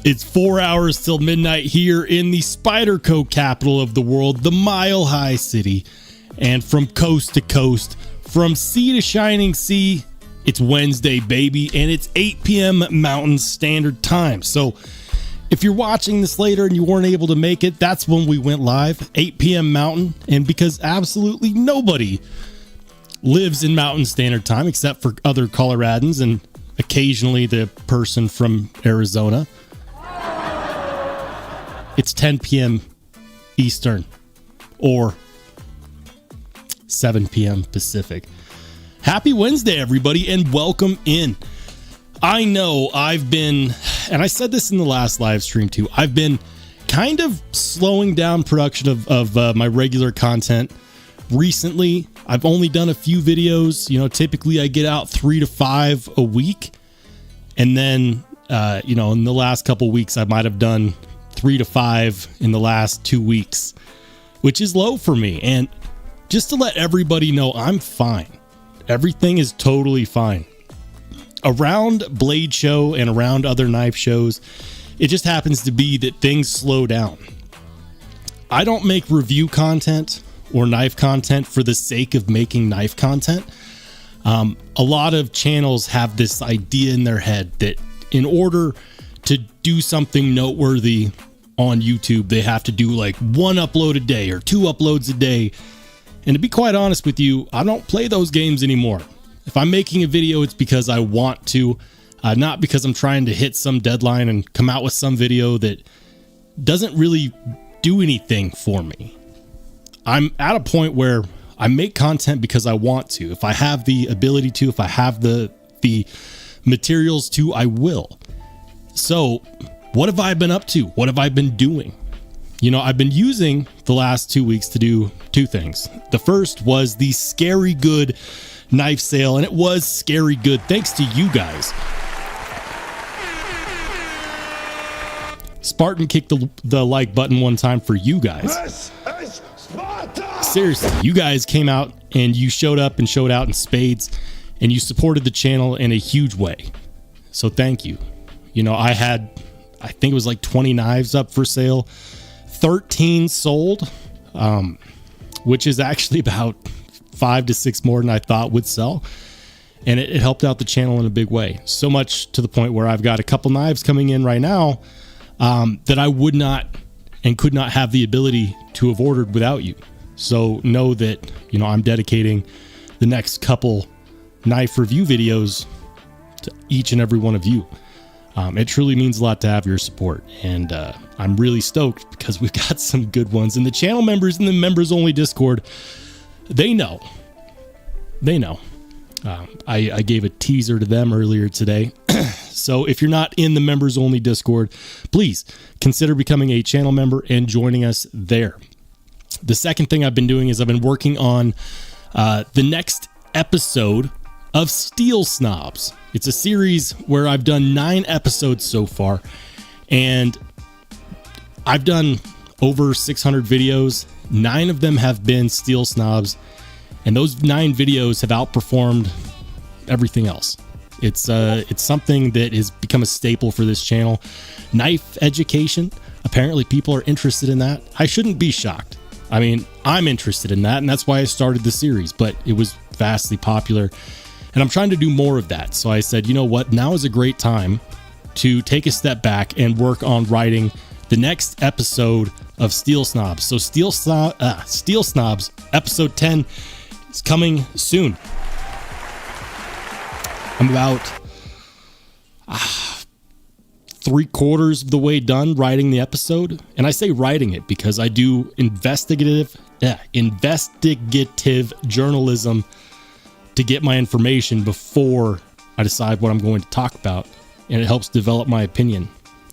It's 4 hours till midnight here in the Spyderco capital of the world, the Mile High City. And from coast to coast, from sea to shining sea, it's Wednesday, baby, and it's 8 p.m. Mountain Standard Time. So if you're watching this later and you weren't able to make it, that's when we went live, 8 p.m. Mountain. And because absolutely nobody lives in Mountain Standard Time except for other Coloradans and occasionally the person from Arizona, it's 10 p.m. Eastern or 7 p.m. Pacific. Happy Wednesday, everybody, and welcome in. I know I've been, and I said this in the last live stream too, I've been kind of slowing down production of my regular content recently. I've only done a few videos. Typically I get out 3 to 5 a week. And then, in the last couple weeks, I might have done 3 to 5 in the last 2 weeks, which is low for me. And just to let everybody know, I'm fine. Everything is totally fine. Around Blade Show and around other knife shows, it just happens to be that things slow down. I don't make review content or knife content for the sake of making knife content. A lot of channels have this idea in their head that in order to do something noteworthy on YouTube, they have to do like 1 upload a day or 2 uploads a day. And to be quite honest with you, I don't play those games anymore. If I'm making a video, it's because I want to, not because I'm trying to hit some deadline and come out with some video that doesn't really do anything for me. I'm at a point where I make content because I want to. If I have the ability to, if I have the materials to, I will. So what have I been up to? What have I been doing? I've been using the last 2 weeks to do 2 things. The first was the Scary Good knife sale, and it was scary good thanks to you guys. Spartan kicked the like button one time for you guys. Seriously, you guys came out and you showed up and showed out in spades, and you supported the channel in a huge way. So thank you. I think it was like 20 knives up for sale. 13 sold, which is actually about 5 to 6 more than I thought would sell. And it helped out the channel in a big way. So much to the point where I've got a couple knives coming in right now that I would not and could not have the ability to have ordered without you. So know that, I'm dedicating the next couple knife review videos to each and every one of you. It truly means a lot to have your support, and I'm really stoked because we've got some good ones. And the channel members in the members only Discord, they know. I gave a teaser to them earlier today. So if you're not in the members only Discord, please consider becoming a channel member and joining us there. The second thing I've been doing is I've been working on the next episode of Steel Snobs. It's a series where I've done 9 episodes so far, and I've done over 600 videos. 9 of them have been Steel Snobs, and those 9 videos have outperformed everything else. It's something that has become a staple for this channel. Knife education. Apparently people are interested in that. I shouldn't be shocked. I mean, I'm interested in that, and that's why I started the series, but it was vastly popular. And I'm trying to do more of that. So I said, you know what? Now is a great time to take a step back and work on writing the next episode of Steel Snobs. So Steel Snobs episode 10 is coming soon. I'm about 3/4 of the way done writing the episode. And I say writing it because I do investigative journalism to get my information before I decide what I'm going to talk about, and it helps develop my opinion.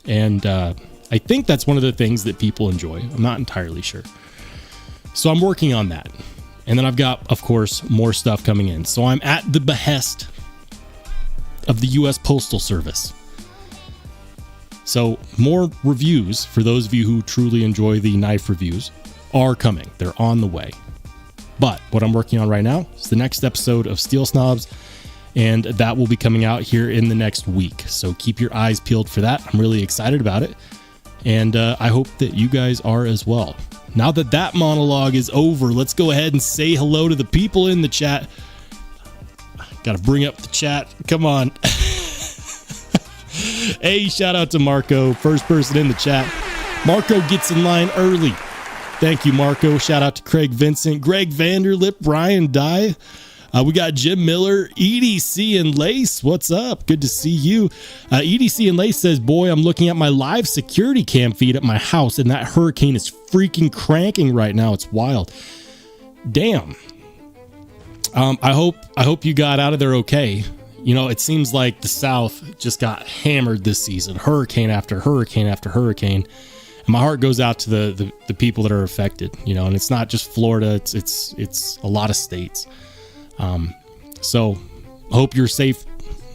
And I think that's one of the things that people enjoy. I'm not entirely sure. So I'm working on that. And then I've got, of course, more stuff coming in. So I'm at the behest of the U.S. Postal Service. So more reviews, for those of you who truly enjoy the knife reviews, are coming. They're on the way. But what I'm working on right now is the next episode of Steel Snobs, and that will be coming out here in the next week. So keep your eyes peeled for that. I'm really excited about it, and I hope that you guys are as well. Now that that monologue is over, let's go ahead and say hello to the people in the chat. Got to bring up the chat. Come on. Hey, shout out to Marco, first person in the chat. Marco gets in line early. Thank you, Marco. Shout out to Craig Vincent, Greg Vanderlip, Brian Dye. We got Jim Miller, EDC and Lace. What's up? Good to see you. EDC and Lace says, boy, I'm looking at my live security cam feed at my house, and that hurricane is freaking cranking right now. It's wild. Damn. I hope you got out of there okay. You know, it seems like the South just got hammered this season. Hurricane after hurricane after hurricane. And my heart goes out to the people that are affected, you know, and it's not just Florida. It's a lot of states. So hope you're safe.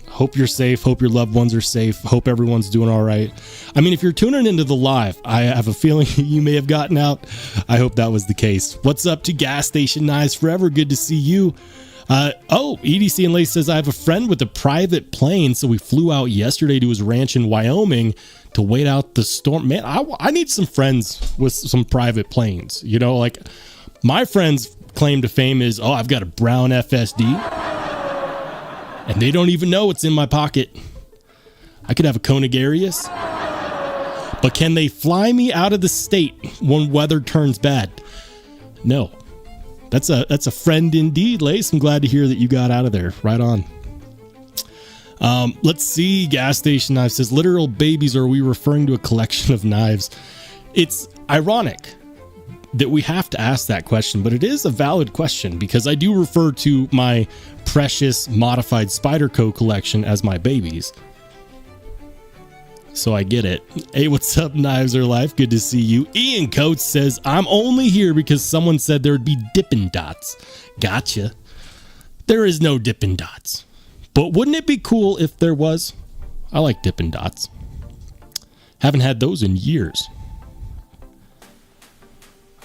Hope you're safe. Hope your loved ones are safe. Hope everyone's doing all right. I mean, if you're tuning into the live, I have a feeling you may have gotten out. I hope that was the case. What's up to Gas Station Knives Forever? Good to see you. EDC and Lace says, I have a friend with a private plane, so we flew out yesterday to his ranch in Wyoming to wait out the storm. Man, I need some friends with some private planes. You know, like my friend's claim to fame is, oh, I've got a brown FSD, and they don't even know it's in my pocket. I could have a Conagarius, but can they fly me out of the state when weather turns bad? No. That's a friend indeed, Lace. I'm glad to hear that you got out of there. Right on. Let's see. Gas Station Knife says, literal babies, are we referring to a collection of knives? It's ironic that we have to ask that question, but it is a valid question because I do refer to my precious modified Spyderco collection as my babies. So I get it. Hey, what's up, Knives Are Life? Good to see you. Ian Coates says, I'm only here because someone said there would be Dippin' Dots. Gotcha. There is no Dippin' Dots. But wouldn't it be cool if there was? I like Dippin' Dots. Haven't had those in years.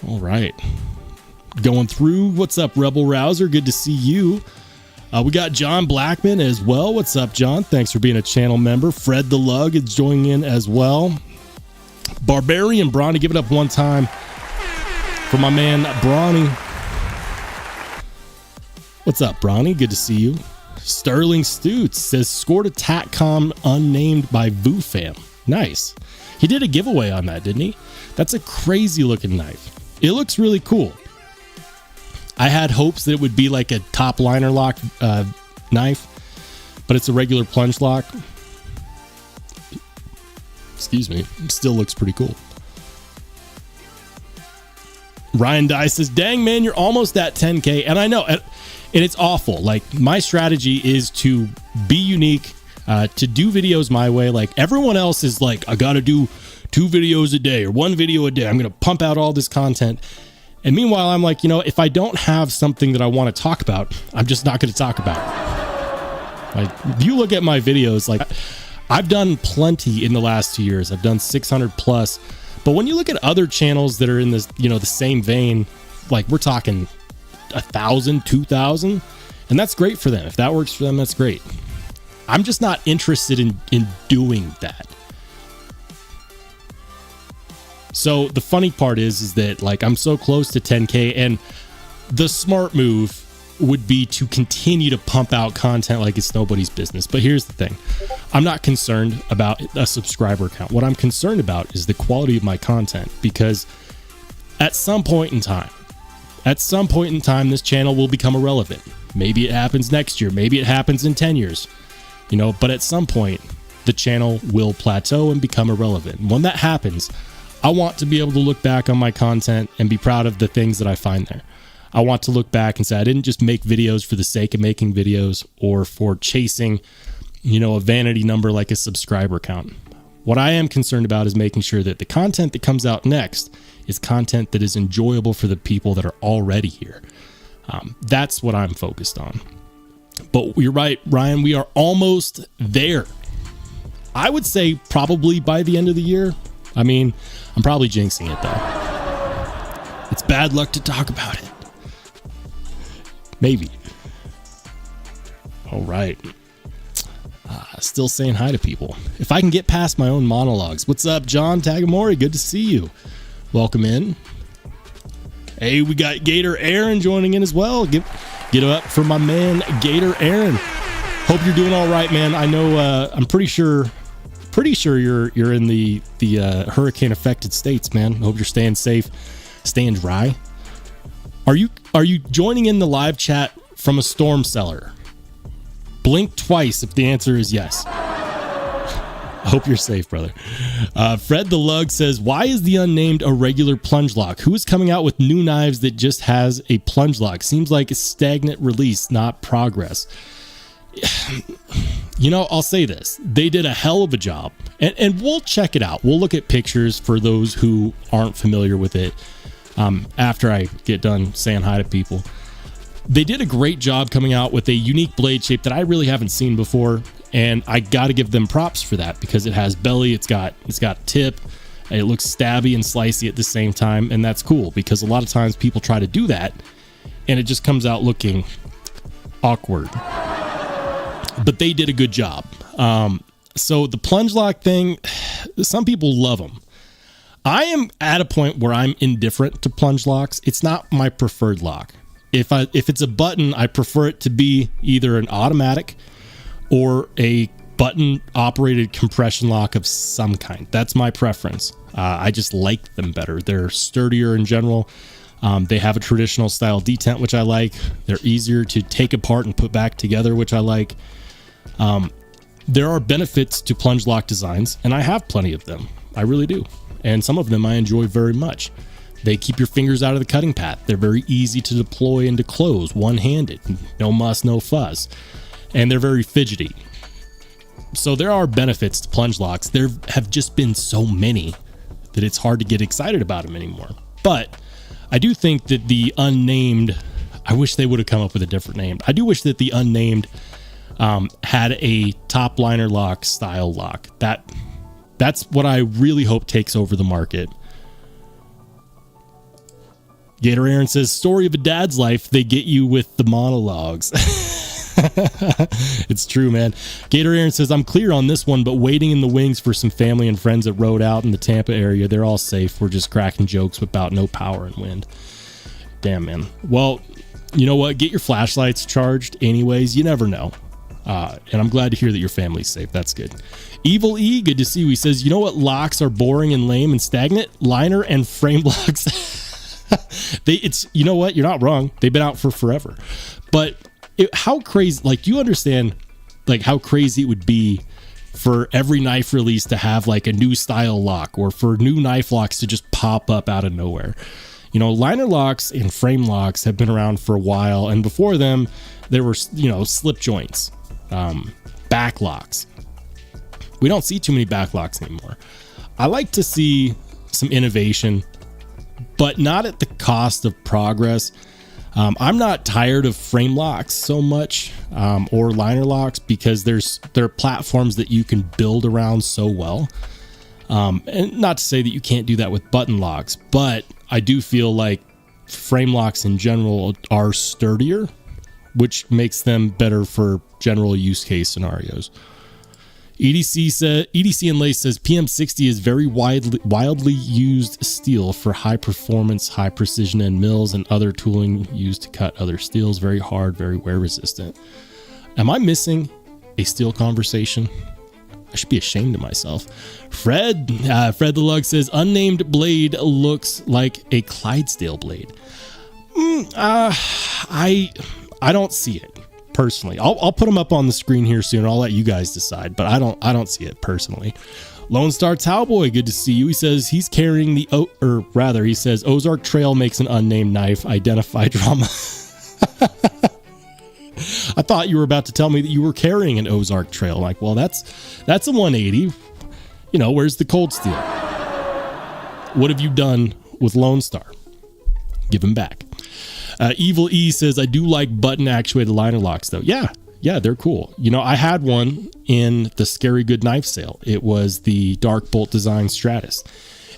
All right. Going through. What's up, Rebel Rouser? Good to see you. We got John Blackman as well. What's up, John? Thanks for being a channel member. Fred the Lug is joining in as well. Barbarian Brawny, give it up one time for my man Brawny. What's up, Brawny? Good to see you. Sterling Stutes says, scored a TACCOM unnamed by VooFam. Nice. He did a giveaway on that, didn't he? That's a crazy looking knife. It looks really cool. I had hopes that it would be like a top liner lock knife, but it's a regular plunge lock. Excuse me. It still looks pretty cool. Ryan Dye says, dang, man, you're almost at 10K. And I know, and it's awful. Like, my strategy is to be unique, to do videos my way. Like, everyone else is like, I got to do 2 videos a day or 1 video a day. I'm going to pump out all this content. And meanwhile, I'm like, you know, if I don't have something that I want to talk about, I'm just not going to talk about it. Like, if you look at my videos, like, I've done plenty in the last 2 years. I've done 600 plus. But when you look at other channels that are in this, you know, the same vein, like we're talking 1,000, 2,000, and that's great for them. If that works for them, that's great. I'm just not interested in doing that. So the funny part is that, like, I'm so close to 10K, and the smart move would be to continue to pump out content like it's nobody's business. But here's the thing. I'm not concerned about a subscriber count. What I'm concerned about is the quality of my content, because at some point in time, this channel will become irrelevant. Maybe it happens next year. Maybe it happens in 10 years, you know, but at some point the channel will plateau and become irrelevant. When that happens, I want to be able to look back on my content and be proud of the things that I find there. I want to look back and say I didn't just make videos for the sake of making videos or for chasing, you know, a vanity number like a subscriber count. What I am concerned about is making sure that the content that comes out next is content that is enjoyable for the people that are already here. That's what I'm focused on. But you're right, Ryan, we are almost there. I would say probably by the end of the year. I mean, I'm probably jinxing it though. It's bad luck to talk about it. Maybe. All right. Still saying hi to people. If I can get past my own monologues. What's up, John Tagamori? Good to see you. Welcome in. Hey, we got Gator Aaron joining in as well. Get up for my man, Gator Aaron. Hope you're doing all right, man. I know. I'm pretty sure you're in the hurricane affected states, man. Hope you're staying safe, staying dry. Are you joining in the live chat from a storm cellar? Blink twice if the answer is yes. I hope you're safe, brother. Fred the Lug says, why is the unnamed a regular plunge lock? Who is coming out with new knives that just has a plunge lock? Seems like a stagnant release, not progress. You know, I'll say this. They did a hell of a job. And we'll check it out. We'll look at pictures for those who aren't familiar with it after I get done saying hi to people. They did a great job coming out with a unique blade shape that I really haven't seen before, and I got to give them props for that because it has belly, it's got tip, and it looks stabby and slicey at the same time, and that's cool because a lot of times people try to do that, and it just comes out looking awkward. But they did a good job. So the plunge lock thing, some people love them. I am at a point where I'm indifferent to plunge locks. It's not my preferred lock. If it's a button, I prefer it to be either an automatic or a button operated compression lock of some kind. That's my preference. I just like them better. They're sturdier in general. They have a traditional style detent, which I like. They're easier to take apart and put back together, which I like. There are benefits to plunge lock designs, and I have plenty of them. I really do. And some of them I enjoy very much. They keep your fingers out of the cutting path. They're very easy to deploy and to close one-handed. No muss, no fuss. And they're very fidgety. So there are benefits to plunge locks. There have just been so many that it's hard to get excited about them anymore. But I do think that the unnamed, I wish they would have come up with a different name. I do wish that the unnamed had a top liner lock style lock. That's what I really hope takes over the market. Gator Aaron says, story of a dad's life, they get you with the monologues. It's true, man. Gator Aaron says, I'm clear on this one, but waiting in the wings for some family and friends that rode out in the Tampa area. They're all safe. We're just cracking jokes about no power and wind. Damn, man. Well, you know what? Get your flashlights charged anyways. You never know. And I'm glad to hear that your family's safe. That's good. Evil E, good to see you. He says, you know what locks are boring and lame and stagnant? Liner and frame locks. You know what? You're not wrong. They've been out for forever. But how crazy, like, do you understand, like, how crazy it would be for every knife release to have, like, a new style lock or for new knife locks to just pop up out of nowhere? You know, liner locks and frame locks have been around for a while. And before them, there were, you know, slip joints, back locks. We don't see too many back locks anymore. I like to see some innovation, but not at the cost of progress. I'm not tired of frame locks so much, or liner locks, because there are platforms that you can build around so well. And not to say that you can't do that with button locks, but I do feel like frame locks in general are sturdier, which makes them better for general use case scenarios. EDC and Lace says PM60 is very wildly used steel for high performance, high precision end mills and other tooling used to cut other steels. Very hard, very wear resistant. Am I missing a steel conversation? I should be ashamed of myself. Fred the Lug says unnamed blade looks like a Clydesdale blade. I don't see it. Personally, I'll put them up on the screen here soon. I'll let you guys decide, but I don't see it personally. Lone Star Towboy, good to see you. He says he's carrying he says Ozark Trail makes an unnamed knife. Identify drama. I thought you were about to tell me that you were carrying an Ozark Trail. Like, well, that's a 180. You know, where's the cold steel? What have you done with Lone Star? Give him back. Evil E says, I do like button actuated liner locks though. Yeah, they're cool. You know, I had one in the Scary Good knife sale. It was the Dark Bolt Design Stratus.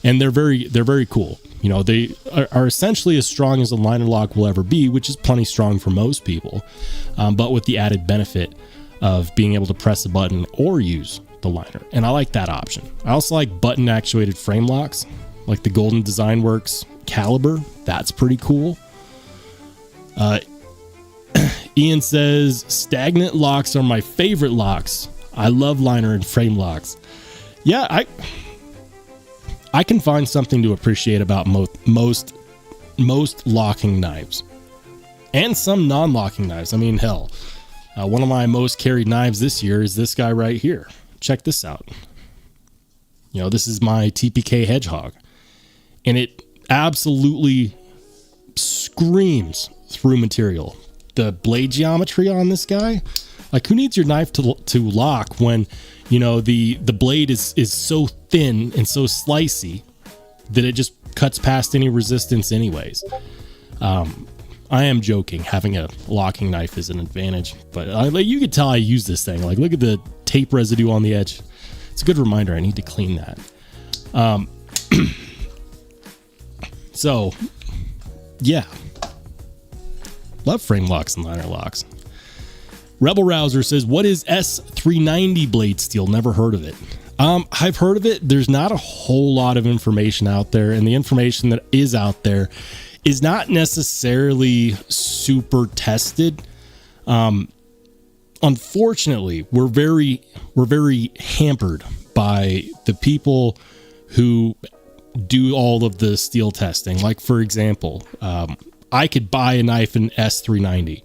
and they're very cool. You know, they are essentially as strong as a liner lock will ever be, which is plenty strong for most people, but with the added benefit of being able to press a button or use the liner. And I like that option. I also like button actuated frame locks, like the Golden Design Works Caliber. That's pretty cool. Ian says, stagnant locks are my favorite locks. I love liner and frame locks. Yeah, I can find something to appreciate about most locking knives. And some non-locking knives. I mean, hell, one of my most carried knives this year is this guy right here. Check this out. You know, this is my TPK Hedgehog. And it absolutely screams through material. The blade geometry on this guy, like, who needs your knife to lock when, you know, the blade is so thin and so slicey that it just cuts past any resistance anyways. I am joking. Having a locking knife is an advantage, but you could tell I use this thing. Like, look at the tape residue on the edge. It's a good reminder. I need to clean that. So, yeah. Love frame locks and liner locks. Rebel Rouser says, what is S390 blade steel? Never heard of it. I've heard of it. There's not a whole lot of information out there, and the information that is out there is not necessarily super tested. Unfortunately, we're very hampered by the people who do all of the steel testing. Like, for example, I could buy a knife in S390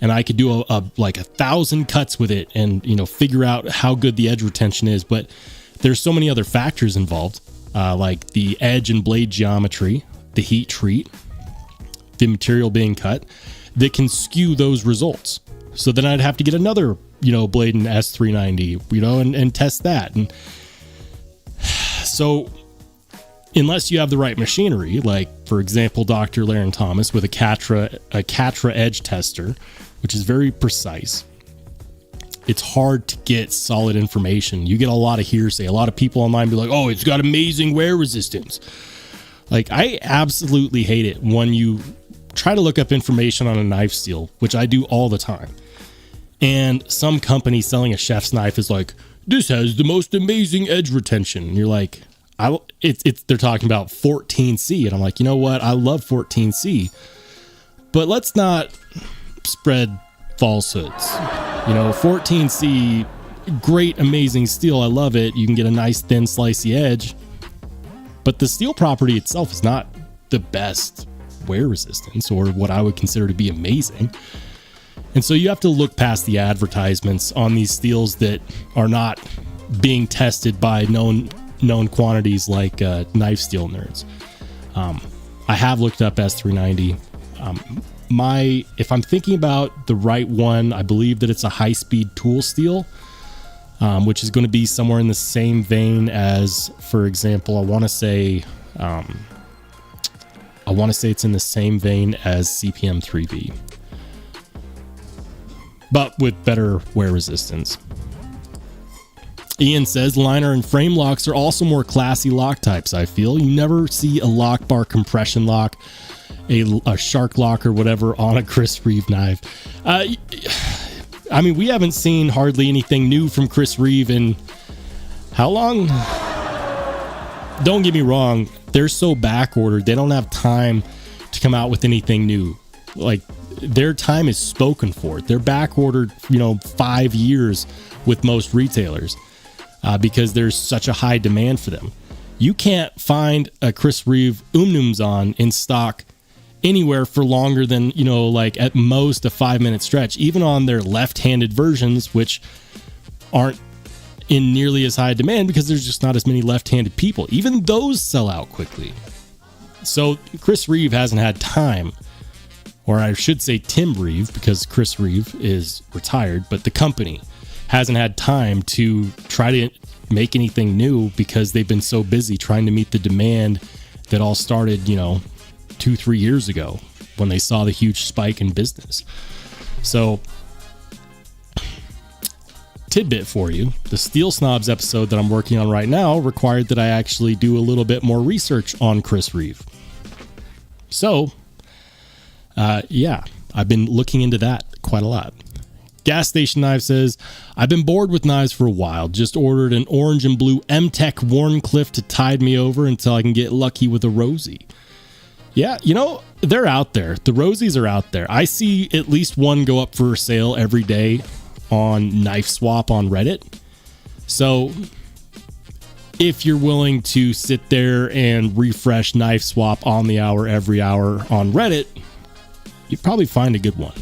and I could do like 1,000 cuts with it and, you know, figure out how good the edge retention is. But there's so many other factors involved, like the edge and blade geometry, the heat treat, the material being cut, that can skew those results. So then I'd have to get another, you know, blade in S390, you know, and test that. And so unless you have the right machinery, like, for example, Dr. Laren Thomas with a Catra edge tester, which is very precise, it's hard to get solid information. You get a lot of hearsay. A lot of people online be like, oh, it's got amazing wear resistance. Like, I absolutely hate it when you try to look up information on a knife steel, which I do all the time, and some company selling a chef's knife is like, this has the most amazing edge retention. And you're like, they're talking about 14C, and I'm like, you know what? I love 14C, but let's not spread falsehoods. You know, 14C, great, amazing steel. I love it. You can get a nice thin slicey edge, but the steel property itself is not the best wear resistance or what I would consider to be amazing. And so you have to look past the advertisements on these steels that are not being tested by known quantities, like knife steel nerds. I have looked up S390. If I'm thinking about the right one, I believe that it's a high-speed tool steel, which is going to be somewhere in the same vein as, for example, I want to say it's in the same vein as CPM 3B, but with better wear resistance. Ian says, liner and frame locks are also more classy lock types, I feel. You never see a lock bar compression lock, a shark lock or whatever on a Chris Reeve knife. I mean, we haven't seen hardly anything new from Chris Reeve in how long? Don't get me wrong, they're so back ordered, they don't have time to come out with anything new. Like, their time is spoken for. They're back ordered, 5 years with most retailers. Because there's such a high demand for them. You can't find a Chris Reeve Umnumzon in stock anywhere for longer than, like at most a 5-minute stretch, even on their left-handed versions, which aren't in nearly as high demand because there's just not as many left-handed people. Even those sell out quickly. So Chris Reeve hasn't had time, or I should say Tim Reeve, because Chris Reeve is retired, but the company hasn't had time to try to make anything new because they've been so busy trying to meet the demand that all started, 2-3 years ago when they saw the huge spike in business. So tidbit for you. The Steel Snobs episode that I'm working on right now required that I actually do a little bit more research on Chris Reeve. So, yeah, I've been looking into that quite a lot. Gas Station Knife says, I've been bored with knives for a while. Just ordered an orange and blue M-Tech Warncliffe to tide me over until I can get lucky with a Rosie. Yeah, you know, they're out there. The Rosies are out there. I see at least one go up for sale every day on Knife Swap on Reddit. So if you're willing to sit there and refresh Knife Swap on the hour every hour on Reddit, you'd probably find a good one.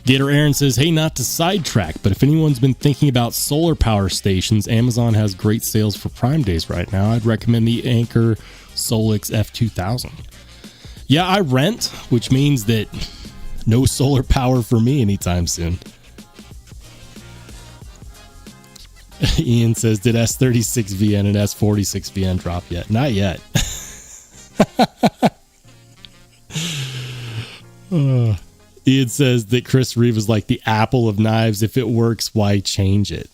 Gator Aaron says, hey, not to sidetrack, but if anyone's been thinking about solar power stations, Amazon has great sales for Prime Days right now. I'd recommend the Anker Solix F2000. Yeah, I rent, which means that no solar power for me anytime soon. Ian says, did S36VN and S46VN drop yet? Not yet. Ian says that Chris Reeve is like the Apple of knives. If it works, why change it?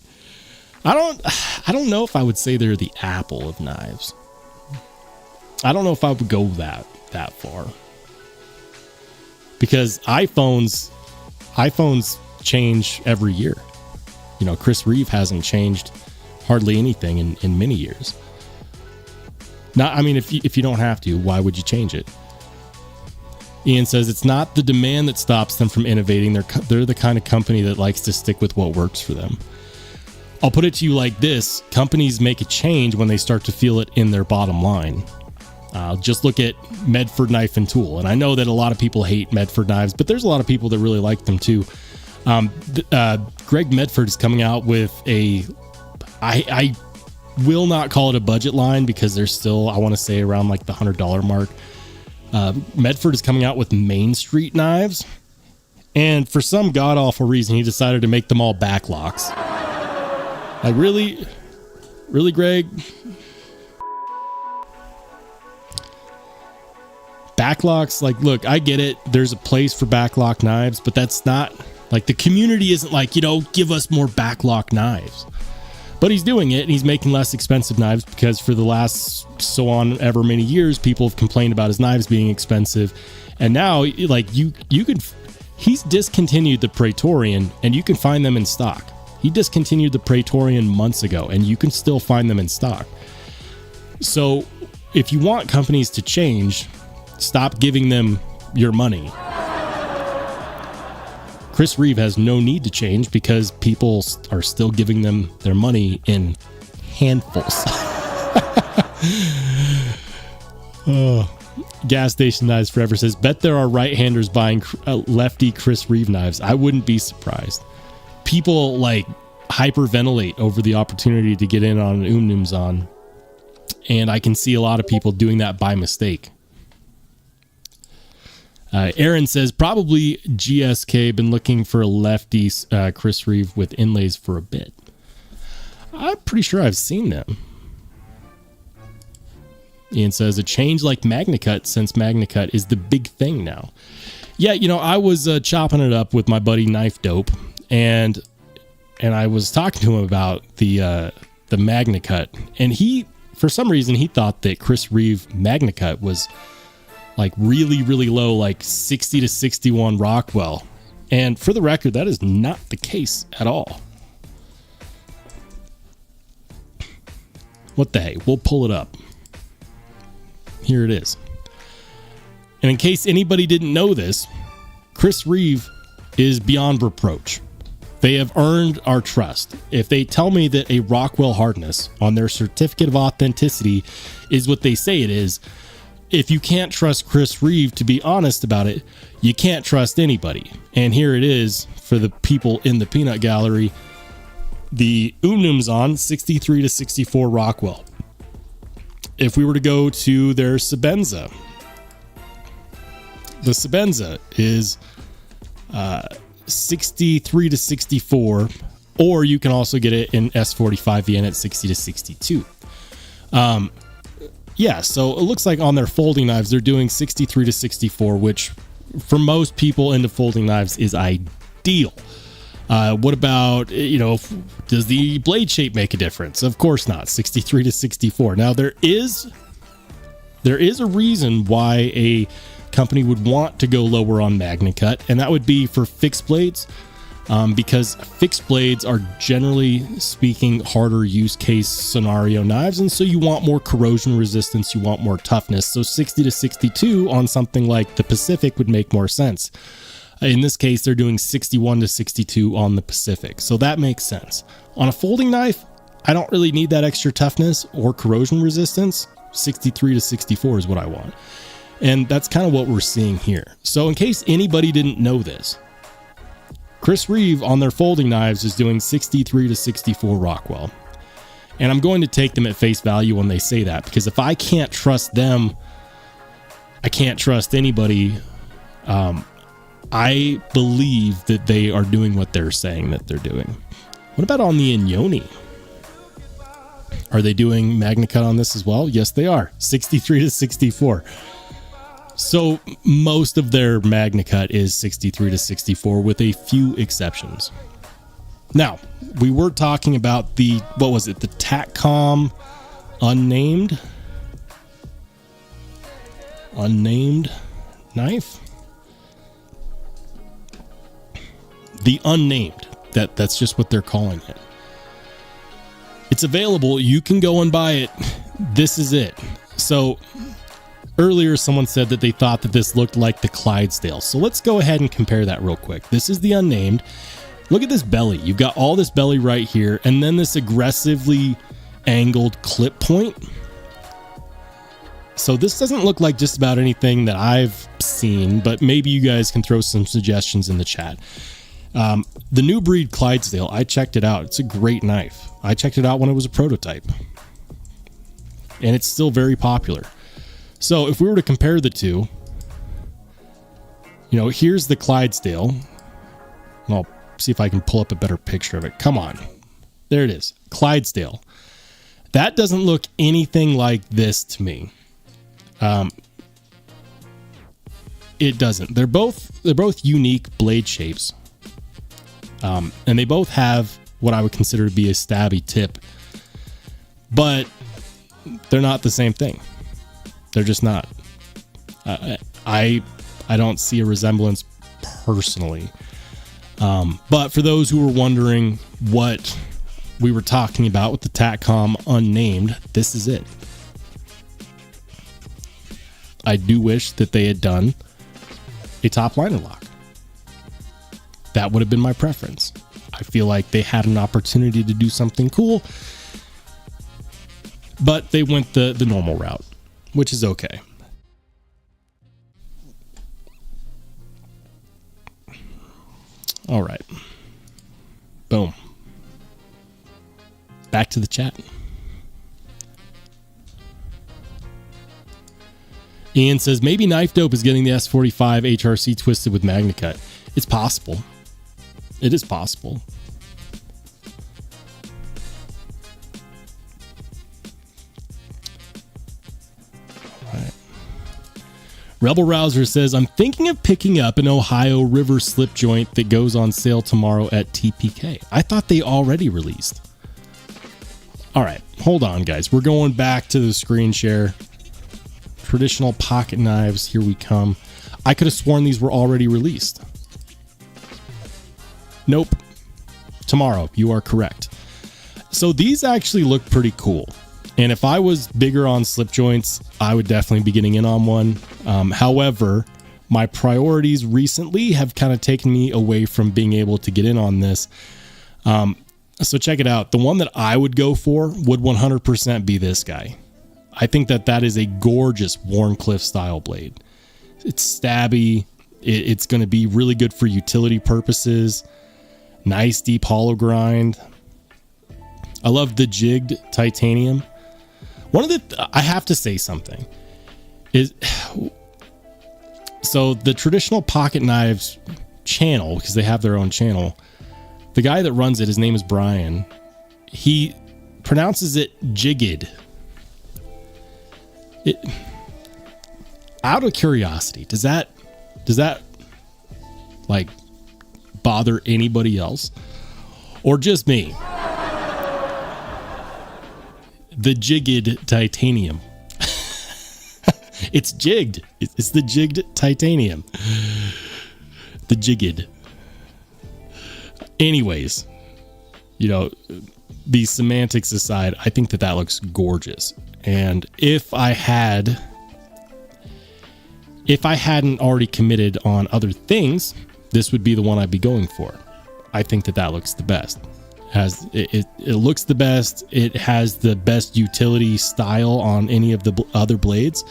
I don't know if I would say they're the Apple of knives. I don't know if I would go that far. Because iPhones change every year. You know, Chris Reeve hasn't changed hardly anything in many years. I mean, if you don't have to, why would you change it? Ian says it's not the demand that stops them from innovating. They're the kind of company that likes to stick with what works for them. I'll put it to you like this. Companies make a change when they start to feel it in their bottom line. Just look at Medford Knife and Tool. And I know that a lot of people hate Medford knives, but there's a lot of people that really like them too. Greg Medford is coming out with I will not call it a budget line because they're still, I want to say, around like the $100 mark. Medford is coming out with Main Street knives. And for some god-awful reason, he decided to make them all backlocks. Like, really? Really, Greg? Backlocks, like, look, I get it. There's a place for backlock knives, but that's not, like, the community isn't like, you know, give us more backlock knives. But he's doing it, and he's making less expensive knives because for the last so on ever many years, people have complained about his knives being expensive. And now, like, you can, he's discontinued the Praetorian, and you can find them in stock. He discontinued the Praetorian months ago, and you can still find them in stock. So if you want companies to change, stop giving them your money. Chris Reeve has no need to change because people are still giving them their money in handfuls. Gas Station Knives Forever says, bet there are right-handers buying lefty Chris Reeve knives. I wouldn't be surprised. People like hyperventilate over the opportunity to get in on an Umnumzon. And I can see a lot of people doing that by mistake. Aaron says, probably GSK been looking for a lefty Chris Reeve with inlays for a bit. I'm pretty sure I've seen them. Ian says, a change like MagnaCut since MagnaCut is the big thing now. Yeah, you know, I was chopping it up with my buddy Knife Dope, and I was talking to him about the MagnaCut, and he, for some reason, he thought that Chris Reeve MagnaCut was like really, really low, like 60 to 61 Rockwell. And for the record, that is not the case at all. What the hey? We'll pull it up. Here it is. And in case anybody didn't know this, Chris Reeve is beyond reproach. They have earned our trust. If they tell me that a Rockwell hardness on their certificate of authenticity is what they say it is, if you can't trust Chris Reeve to be honest about it, you can't trust anybody. And here it is for the people in the peanut gallery. The Umnumzon 63 to 64 Rockwell. If we were to go to their Sebenza, the Sebenza is 63 to 64, or you can also get it in S45VN at 60 to 62. Yeah, so it looks like on their folding knives, they're doing 63 to 64, which for most people into folding knives is ideal. What about, does the blade shape make a difference? Of course not. 63 to 64. Now there is a reason why a company would want to go lower on MagnaCut, and that would be for fixed blades, because fixed blades are, generally speaking, harder use case scenario knives, and so you want more corrosion resistance, you want more toughness. So 60 to 62 on something like the Pacific would make more sense. In this case, they're doing 61 to 62 on the Pacific, so that makes sense. On a folding knife, I don't really need that extra toughness or corrosion resistance. 63 to 64 is what I want. And that's kind of what we're seeing here. So in case anybody didn't know this, Chris Reeve on their folding knives is doing 63 to 64 Rockwell. And I'm going to take them at face value when they say that, because if I can't trust them, I can't trust anybody. I believe that they are doing what they're saying that they're doing. What about on the Inyoni? Are they doing MagnaCut on this as well? Yes, they are. 63 to 64. So most of their MagnaCut is 63 to 64 with a few exceptions. Now, we were talking about the TACCOM unnamed knife? The unnamed. That's just what they're calling it. It's available. You can go and buy it. This is it. So earlier someone said that they thought that this looked like the Clydesdale. So let's go ahead and compare that real quick. This is the unnamed. Look at this belly. You've got all this belly right here, and then this aggressively angled clip point. So this doesn't look like just about anything that I've seen, but maybe you guys can throw some suggestions in the chat. The new breed Clydesdale, I checked it out. It's a great knife. I checked it out when it was a prototype, and it's still very popular. So if we were to compare the two, here's the Clydesdale, and I'll see if I can pull up a better picture of it. Come on. There it is. Clydesdale. That doesn't look anything like this to me. It doesn't. They're both unique blade shapes. And they both have what I would consider to be a stabby tip, but they're not the same thing. They're just not. I don't see a resemblance personally. But for those who were wondering what we were talking about with the TACCOM unnamed, this is it. I do wish that they had done a top liner lock. That would have been my preference. I feel like they had an opportunity to do something cool, but they went the normal route, which is okay. All right. Boom. Back to the chat. Ian says, maybe Knife Dope is getting the S45 HRC twisted with MagnaCut. It's possible. It is possible. All right. Rebel Rouser says, I'm thinking of picking up an Ohio River slip joint that goes on sale tomorrow at TPK. I thought they already released. All right, hold on, guys. We're going back to the screen share. Traditional pocket knives, here we come. I could have sworn these were already released. Nope. Tomorrow, you are correct. So these actually look pretty cool. And if I was bigger on slip joints, I would definitely be getting in on one. However, my priorities recently have kind of taken me away from being able to get in on this. So check it out. The one that I would go for would 100% be this guy. I think that is a gorgeous Warncliffe style blade. It's stabby. It's going to be really good for utility purposes. Nice deep hollow grind. I love the jigged titanium. I have to say something. So the traditional pocket knives channel, because they have their own channel, the guy that runs it, his name is Brian. He pronounces it jigged. Out of curiosity, does that like bother anybody else or just me. The jigged titanium. It's jigged. It's the jigged titanium. The jigged. Anyways, you know, these semantics aside, I think that looks gorgeous. And if I hadn't already committed on other things, this would be the one I'd be going for. I think that looks the best. It looks the best. It has the best utility style on any of the other blades.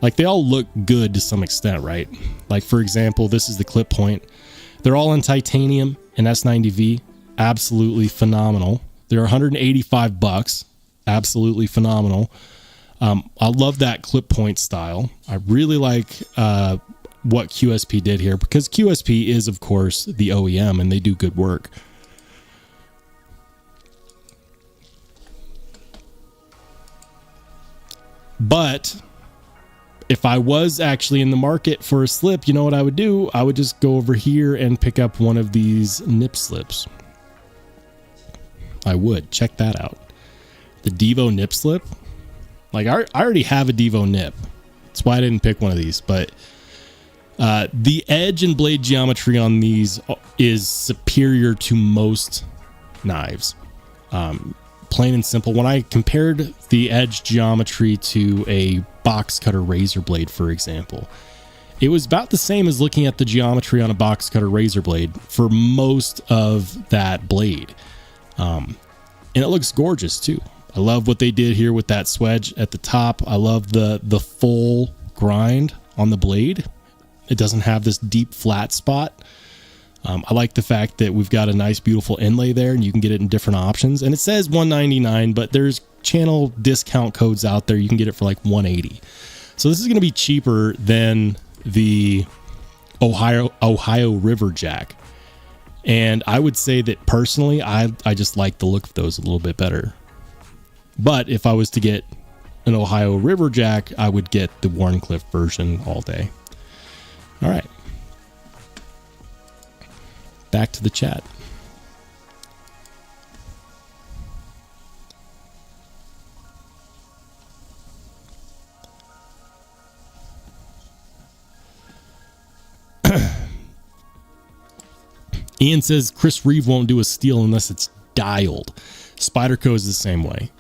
Like, they all look good to some extent, right? Like, for example, this is the clip point. They're all in titanium and S90V. Absolutely phenomenal. They're $185. Absolutely phenomenal. I love that clip point style. I really like what QSP did here, because QSP is, of course, the OEM, and they do good work. But if I was actually in the market for a slip, you know what I would do? I would just go over here and pick up one of these nip slips. I would. Check that out. The Devo nip slip. Like, I already have a Devo nip. That's why I didn't pick one of these. But the edge and blade geometry on these is superior to most knives. Plain and simple. When I compared the edge geometry to a box cutter razor blade, for example, it was about the same as looking at the geometry on a box cutter razor blade for most of that blade. And it looks gorgeous too. I love what they did here with that swedge at the top. I love the full grind on the blade. It doesn't have this deep flat spot. I like the fact that we've got a nice, beautiful inlay there, and you can get it in different options. And it says $199, but there's channel discount codes out there. You can get it for like $180. So this is going to be cheaper than the Ohio River Jack. And I would say that personally, I just like the look of those a little bit better. But if I was to get an Ohio River Jack, I would get the Warncliffe version all day. All right. Back to the chat. Ian says Chris Reeve won't do a steel unless it's dialed. Spyderco is the same way.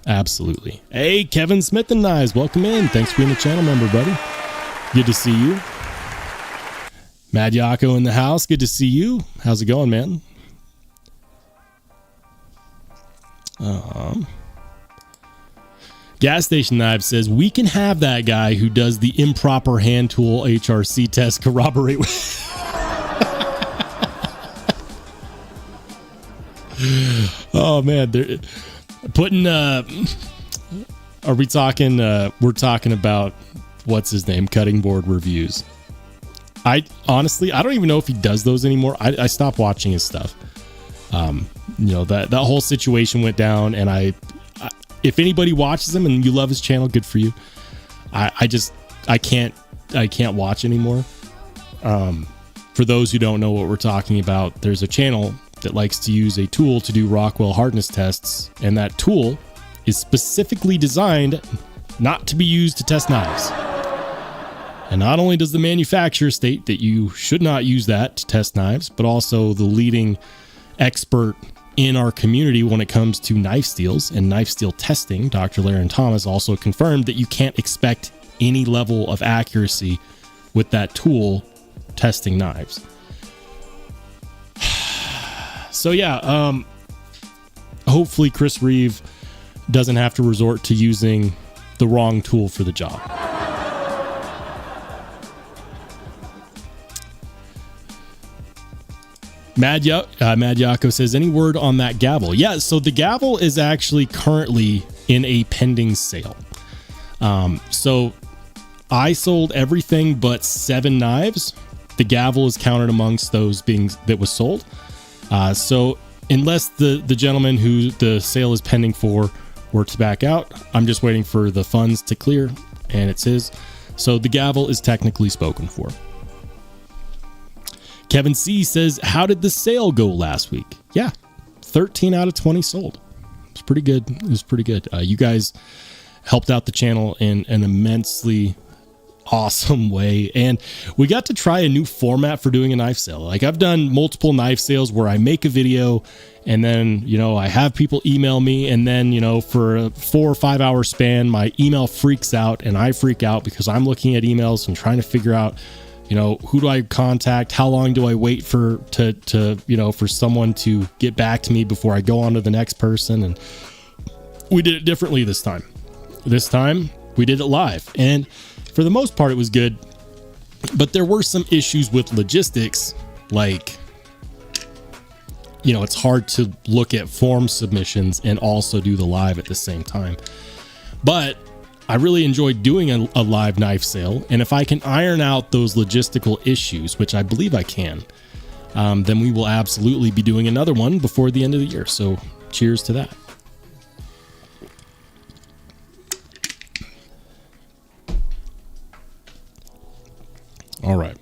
Absolutely. Hey, Kevin Smith and Knives, welcome in. Thanks for being a channel member, buddy. Good to see you. Mad Yako in the house. Good to see you. How's it going, man? Gas Station Knives says, we can have that guy who does the improper hand tool HRC test corroborate with... Oh, man. They're putting... are we talking... we're talking about... What's his name? Cutting board reviews. Honestly, I don't even know if he does those anymore. I stopped watching his stuff. You know, that whole situation went down, and if anybody watches him and you love his channel, good for you. I can't watch anymore. For those who don't know what we're talking about, there's a channel that likes to use a tool to do Rockwell hardness tests, and that tool is specifically designed not to be used to test knives. And not only does the manufacturer state that you should not use that to test knives, but also the leading expert in our community when it comes to knife steels and knife steel testing, Dr. Laren Thomas, also confirmed that you can't expect any level of accuracy with that tool testing knives. So yeah, hopefully Chris Reeve doesn't have to resort to using the wrong tool for the job. Mad Yako says, any word on that gavel? Yeah, so the gavel is actually currently in a pending sale. So I sold everything but 7 knives. The gavel is counted amongst those being that was sold. So unless the gentleman who the sale is pending for were to back out, I'm just waiting for the funds to clear, and it's his. So the gavel is technically spoken for. Kevin C says, how did the sale go last week? Yeah, 13 out of 20 sold. It's pretty good. It was pretty good. You guys helped out the channel in an immensely awesome way, and we got to try a new format for doing a knife sale. Like, I've done multiple knife sales where I make a video and then, you know, I have people email me, and then, you know, for a 4 or 5 hour span, my email freaks out and I freak out because I'm looking at emails and trying to figure out, you know, who do I contact? How long do I wait for you know, for someone to get back to me before I go on to the next person? And we did it differently this time. This time we did it live, and for the most part it was good, but there were some issues with logistics. Like, you know, it's hard to look at form submissions and also do the live at the same time. But I really enjoyed doing a live knife sale, and if I can iron out those logistical issues, which I believe I can, then we will absolutely be doing another one before the end of the year. So cheers to that. All right.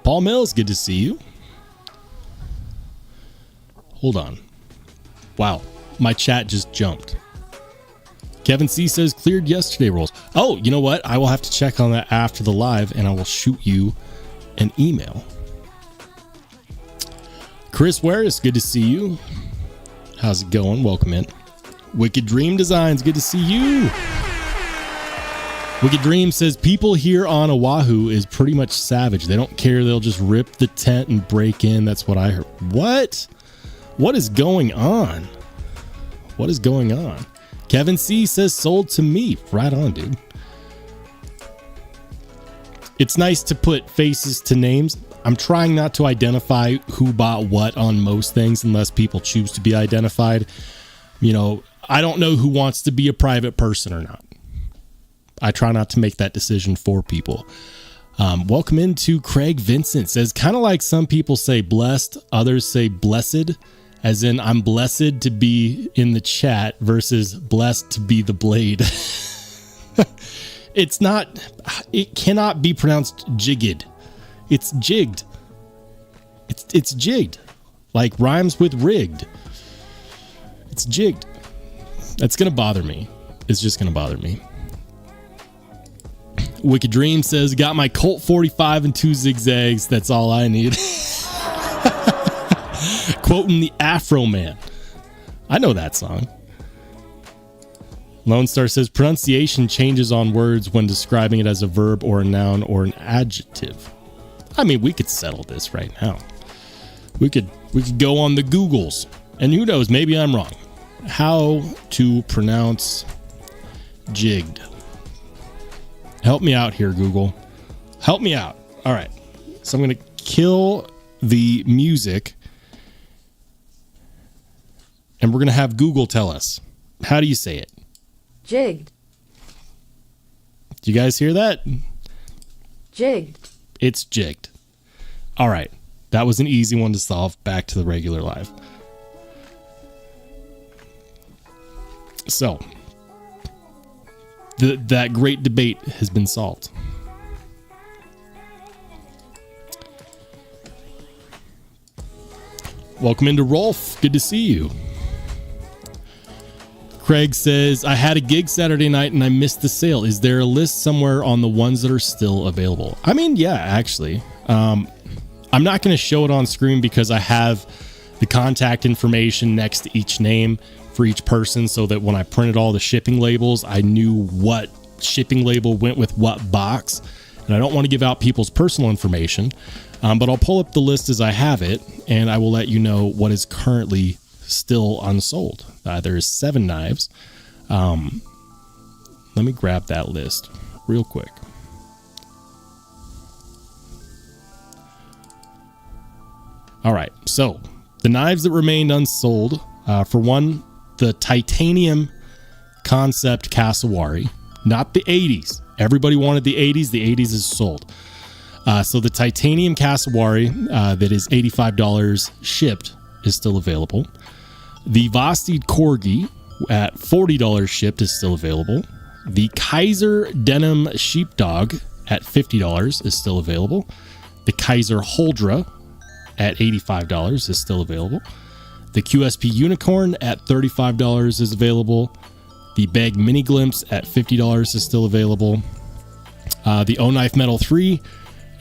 Paul Mills, good to see you. Hold on. Wow, my chat just jumped. Kevin C says cleared yesterday rolls. Oh, you know what? I will have to check on that after the live, and I will shoot you an email. Chris Waris, good to see you. How's it going? Welcome in. Wicked Dream Designs, good to see you. Wicked Dream says people here on Oahu is pretty much savage. They don't care. They'll just rip the tent and break in. That's what I heard. What? What is going on? What is going on? Kevin C says sold to me. Right on, dude. It's nice to put faces to names. I'm trying not to identify who bought what on most things unless people choose to be identified. You know, I don't know who wants to be a private person or not. I try not to make that decision for people. Welcome into Craig Vincent. Says, kind of like some people say blessed, others say blessed, as in I'm blessed to be in the chat versus blessed to be the blade. It's not, it cannot be pronounced jigged. It's jigged. It's jigged. Like rhymes with rigged. It's jigged. That's going to bother me. It's just going to bother me. Wicked Dream says, got my Colt 45 and 2 zigzags. That's all I need. Quoting the Afro Man. I know that song. Lone Star says, pronunciation changes on words when describing it as a verb or a noun or an adjective. I mean, we could settle this right now. We could go on the Googles, and who knows, maybe I'm wrong. How to pronounce jigged. Help me out here, Google. Help me out. All right. So I'm going to kill the music, and we're going to have Google tell us. How do you say it? Jigged. Do you guys hear that? Jigged. It's jigged. All right. That was an easy one to solve. Back to the regular live. So, that great debate has been solved. Welcome into Rolf. Good to see you. Craig says, I had a gig Saturday night and I missed the sale. Is there a list somewhere on the ones that are still available? I mean, yeah, actually. I'm not going to show it on screen because I have the contact information next to each name for each person, so that when I printed all the shipping labels, I knew what shipping label went with what box. And I don't want to give out people's personal information, but I'll pull up the list as I have it, and I will let you know what is currently still unsold. There is 7 knives. Let me grab that list real quick. All right, so the knives that remained unsold, for one, the titanium concept cassowary, not the 80s. Everybody wanted the 80s. The 80s is sold. So the titanium cassowary that is $85 shipped is still available. The Vosteed Corgi, at $40 shipped is still available. The Kaiser Denim Sheepdog at $50 is still available. The Kaiser Holdra at $85 is still available. The QSP Unicorn at $35 is available. The Bag Mini Glimpse at $50 is still available. The O-Knife Metal 3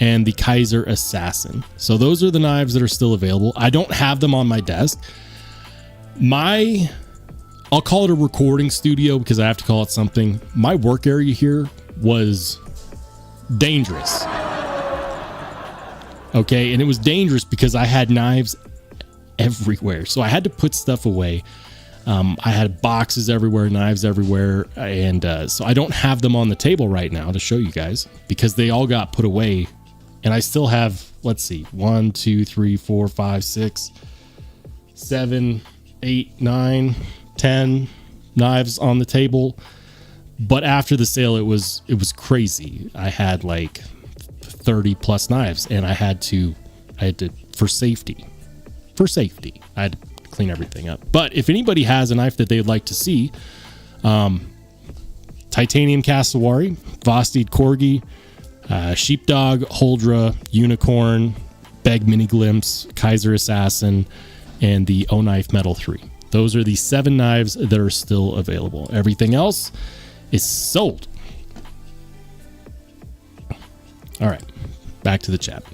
and the Kaiser Assassin. So those are the knives that are still available. I don't have them on my desk. I'll call it a recording studio because I have to call it something. My work area here was dangerous. Okay, and it was dangerous because I had knives everywhere. So I had to put stuff away. I had boxes everywhere, knives everywhere, and so I don't have them on the table right now to show you guys because they all got put away. And I still have, let's see, 1, 2, 3, 4, 5, 6, 7, 8, 9, 10 knives on the table. But after the sale, it was crazy. I had like 30 plus knives, and I had to for safety, I had to clean everything up. But if anybody has a knife that they'd like to see, titanium cassowary, Vosteed Corgi, Sheepdog, Holdra, Unicorn, Bag Mini Glimpse, Kaiser Assassin, and the O-Knife Metal 3. Those are the 7 knives that are still available. Everything else is sold. All right, back to the chat.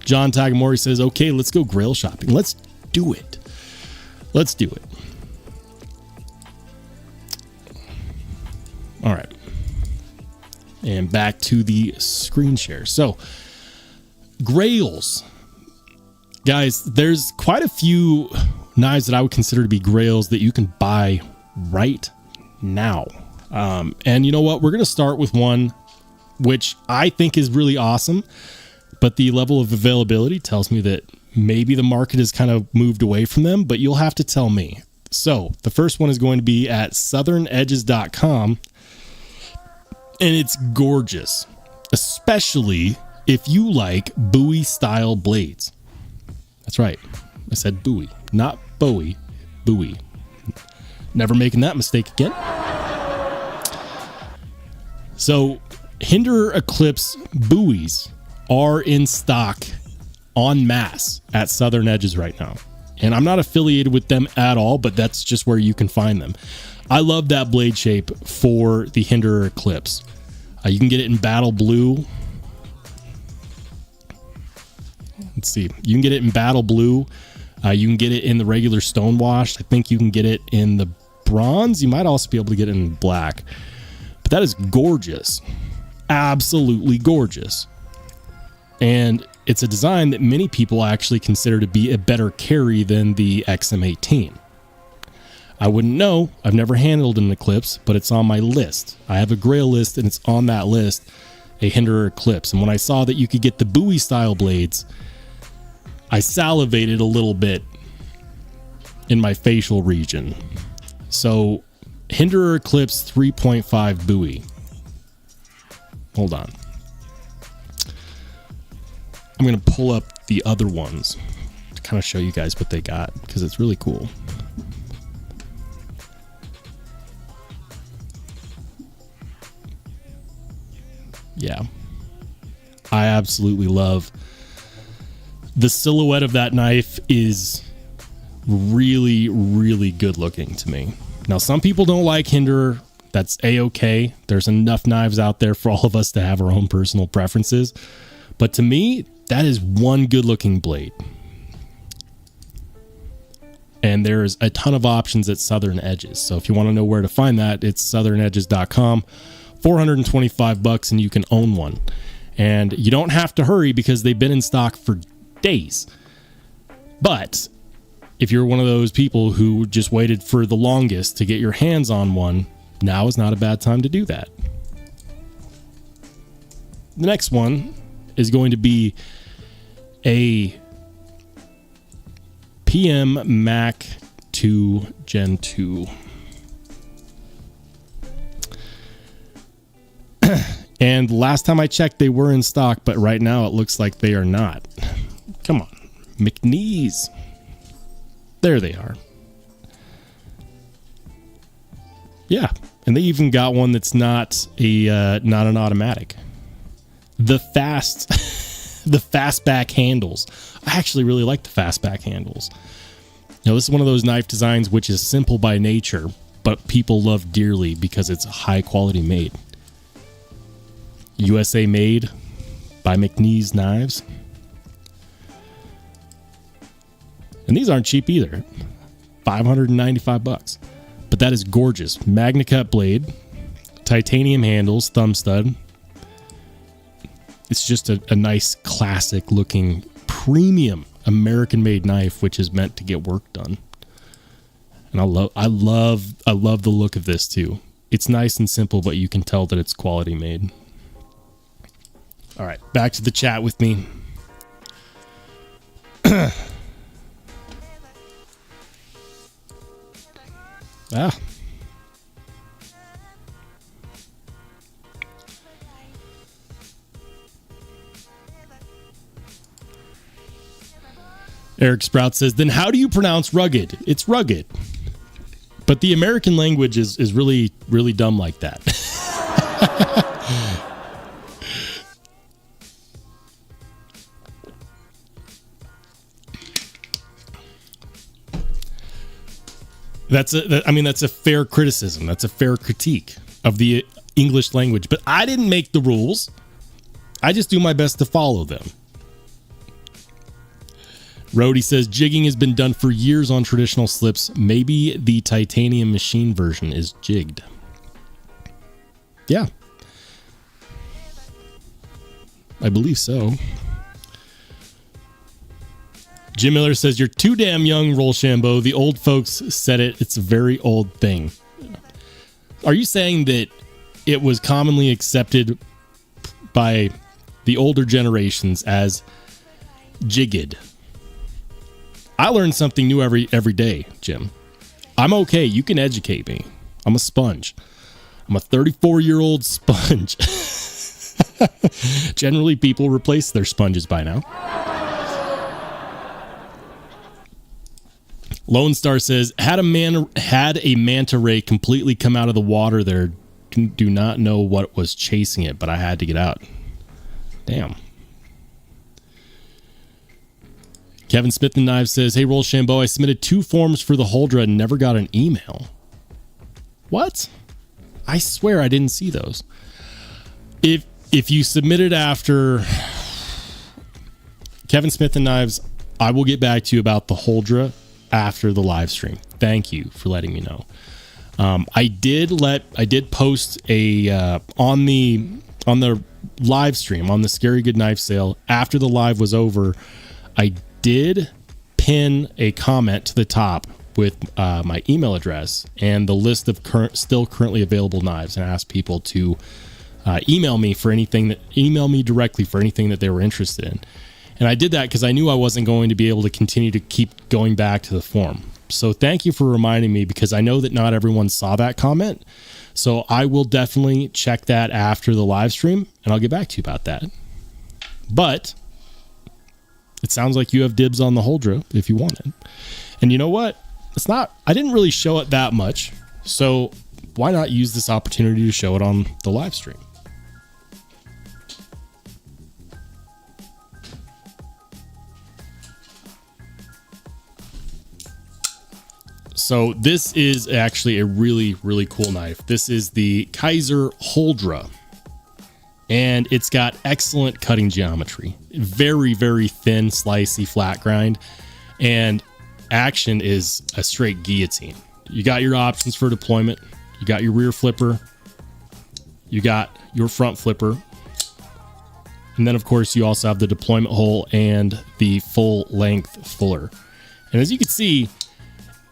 John Tagamori says, okay, let's go Grail shopping. Let's do it. Let's do it. All right. And back to the screen share. So, Grails. Guys, there's quite a few knives that I would consider to be Grails that you can buy right now. And you know what? We're going to start with one which I think is really awesome, but the level of availability tells me that maybe the market has kind of moved away from them, but you'll have to tell me. So the first one is going to be at southernedges.com, and it's gorgeous, especially if you like Bowie style blades. That's right. I said Bowie, not Bowie, Bowie. Never making that mistake again. So Hinderer Eclipse buoys are in stock en masse at Southern Edges right now. And I'm not affiliated with them at all, but that's just where you can find them. I love that blade shape for the Hinderer Eclipse. You can get it in battle blue. Let's see. You can get it in battle blue. You can get it in the regular stonewashed. I think you can get it in the bronze. You might also be able to get it in black. But that is gorgeous. Absolutely gorgeous. And it's a design that many people actually consider to be a better carry than the XM18. I wouldn't know. I've never handled an Eclipse, but it's on my list. I have a Grail list, and it's on that list, a Hinderer Eclipse. And when I saw that you could get the Bowie style blades, I salivated a little bit in my facial region. So Hinderer Eclipse 3.5 Bowie. Hold on. I'm going to pull up the other ones to kind of show you guys what they got, because it's really cool. Yeah. I absolutely love the silhouette of that knife. Is really, really good looking to me. Now, some people don't like Hinderer. That's a-okay. There's enough knives out there for all of us to have our own personal preferences. But to me, that is one good looking blade. And there's a ton of options at Southern Edges. So if you want to know where to find that, it's southernedges.com. $425 and you can own one. And you don't have to hurry because they've been in stock for days. But if you're one of those people who just waited for the longest to get your hands on one, now is not a bad time to do that. The next one is going to be a PM Mac 2 Gen 2. And last time I checked, they were in stock, but right now it looks like they are not. Come on, McNeese. There they are. Yeah, and they even got one that's not an automatic. The fastback handles. I actually really like the fastback handles. Now, this is one of those knife designs which is simple by nature, but people love dearly because it's high quality made. USA made by McNeese Knives. And these aren't cheap either. $595. But that is gorgeous. MagnaCut blade, titanium handles, thumb stud. It's just a nice classic looking premium American made knife which is meant to get work done. And I love the look of this too. It's nice and simple, but you can tell that it's quality made. All right, back to the chat with me. Eric Sprout says, then how do you pronounce rugged? It's rugged. But the American language is really, really dumb like that. That's a fair criticism. That's a fair critique of the English language. But I didn't make the rules. I just do my best to follow them. Rhodey says, jigging has been done for years on traditional slips. Maybe the titanium machine version is jigged. Yeah. I believe so. Jim Miller says, you're too damn young, Rollshambo. The old folks said it. It's a very old thing. Are you saying that it was commonly accepted by the older generations as jigged? I learn something new every day, Jim. I'm okay. You can educate me. I'm a sponge. I'm a 34-year-old sponge. Generally, people replace their sponges by now. Lone Star says, had a manta ray completely come out of the water there. Do not know what was chasing it, but I had to get out. Damn. Kevin Smith and Knives says, hey, Rollshambo, I submitted 2 forms for the Huldra and never got an email. What? I swear I didn't see those. If you submitted after Kevin Smith and Knives, I will get back to you about the Huldra after the live stream. Thank you for letting me know. I did post a on the live stream on the Scary Good Knife sale after the live was over. I did pin a comment to the top with my email address and the list of still currently available knives, and asked people to email me directly for anything that they were interested in. And I did that because I knew I wasn't going to be able to continue to keep going back to the forum. So thank you for reminding me, because I know that not everyone saw that comment. So I will definitely check that after the live stream, and I'll get back to you about that. But it sounds like you have dibs on the Huldra if you want it. And you know what? I didn't really show it that much. So why not use this opportunity to show it on the live stream? So this is actually a really, really cool knife. This is the Kaiser Huldra, and it's got excellent cutting geometry. Very, very thin, slicey, flat grind, and action is a straight guillotine. You got your options for deployment. You got your rear flipper. You got your front flipper. And then, of course, you also have the deployment hole and the full-length fuller. And as you can see,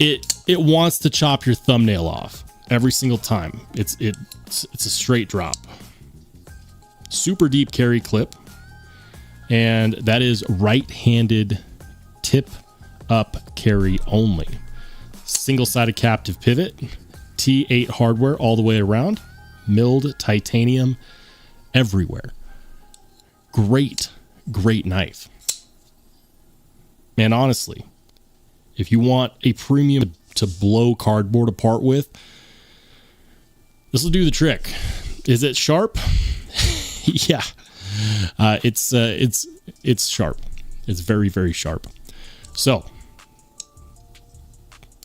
it wants to chop your thumbnail off every single time. It's a straight drop. Super deep carry clip, and that is right-handed tip up carry only. Single-sided captive pivot, T8 hardware all the way around, milled titanium everywhere. Great knife. Man, honestly, If you want a premium to blow cardboard apart with, this will do the trick. Is it sharp? Yeah. It's sharp. It's very, very sharp. So,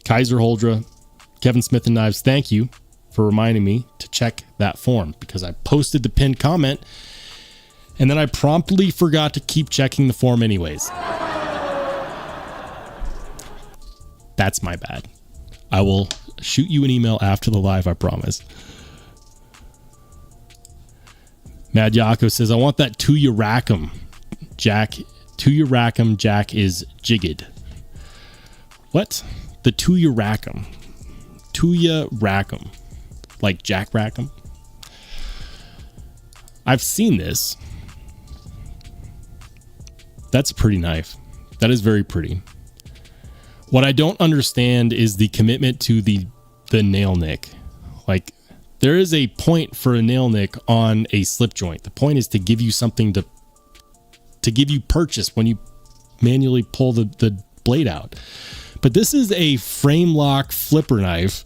Kaiser Holdra, Kevin Smith and Knives, thank you for reminding me to check that form, because I posted the pinned comment and then I promptly forgot to keep checking the form anyways. That's my bad. I will shoot you an email after the live, I promise. Mad Yako says, I want that to your Rackham, Jack. To your Rackham, Jack is jigged. What? The to your Rackham. To your Rackham. Like Jack Rackham? I've seen this. That's a pretty knife. That is very pretty. What I don't understand is the commitment to the nail nick. Like, there is a point for a nail nick on a slip joint. The point is to give you something to give you purchase when you manually pull the blade out. But this is a frame lock flipper knife.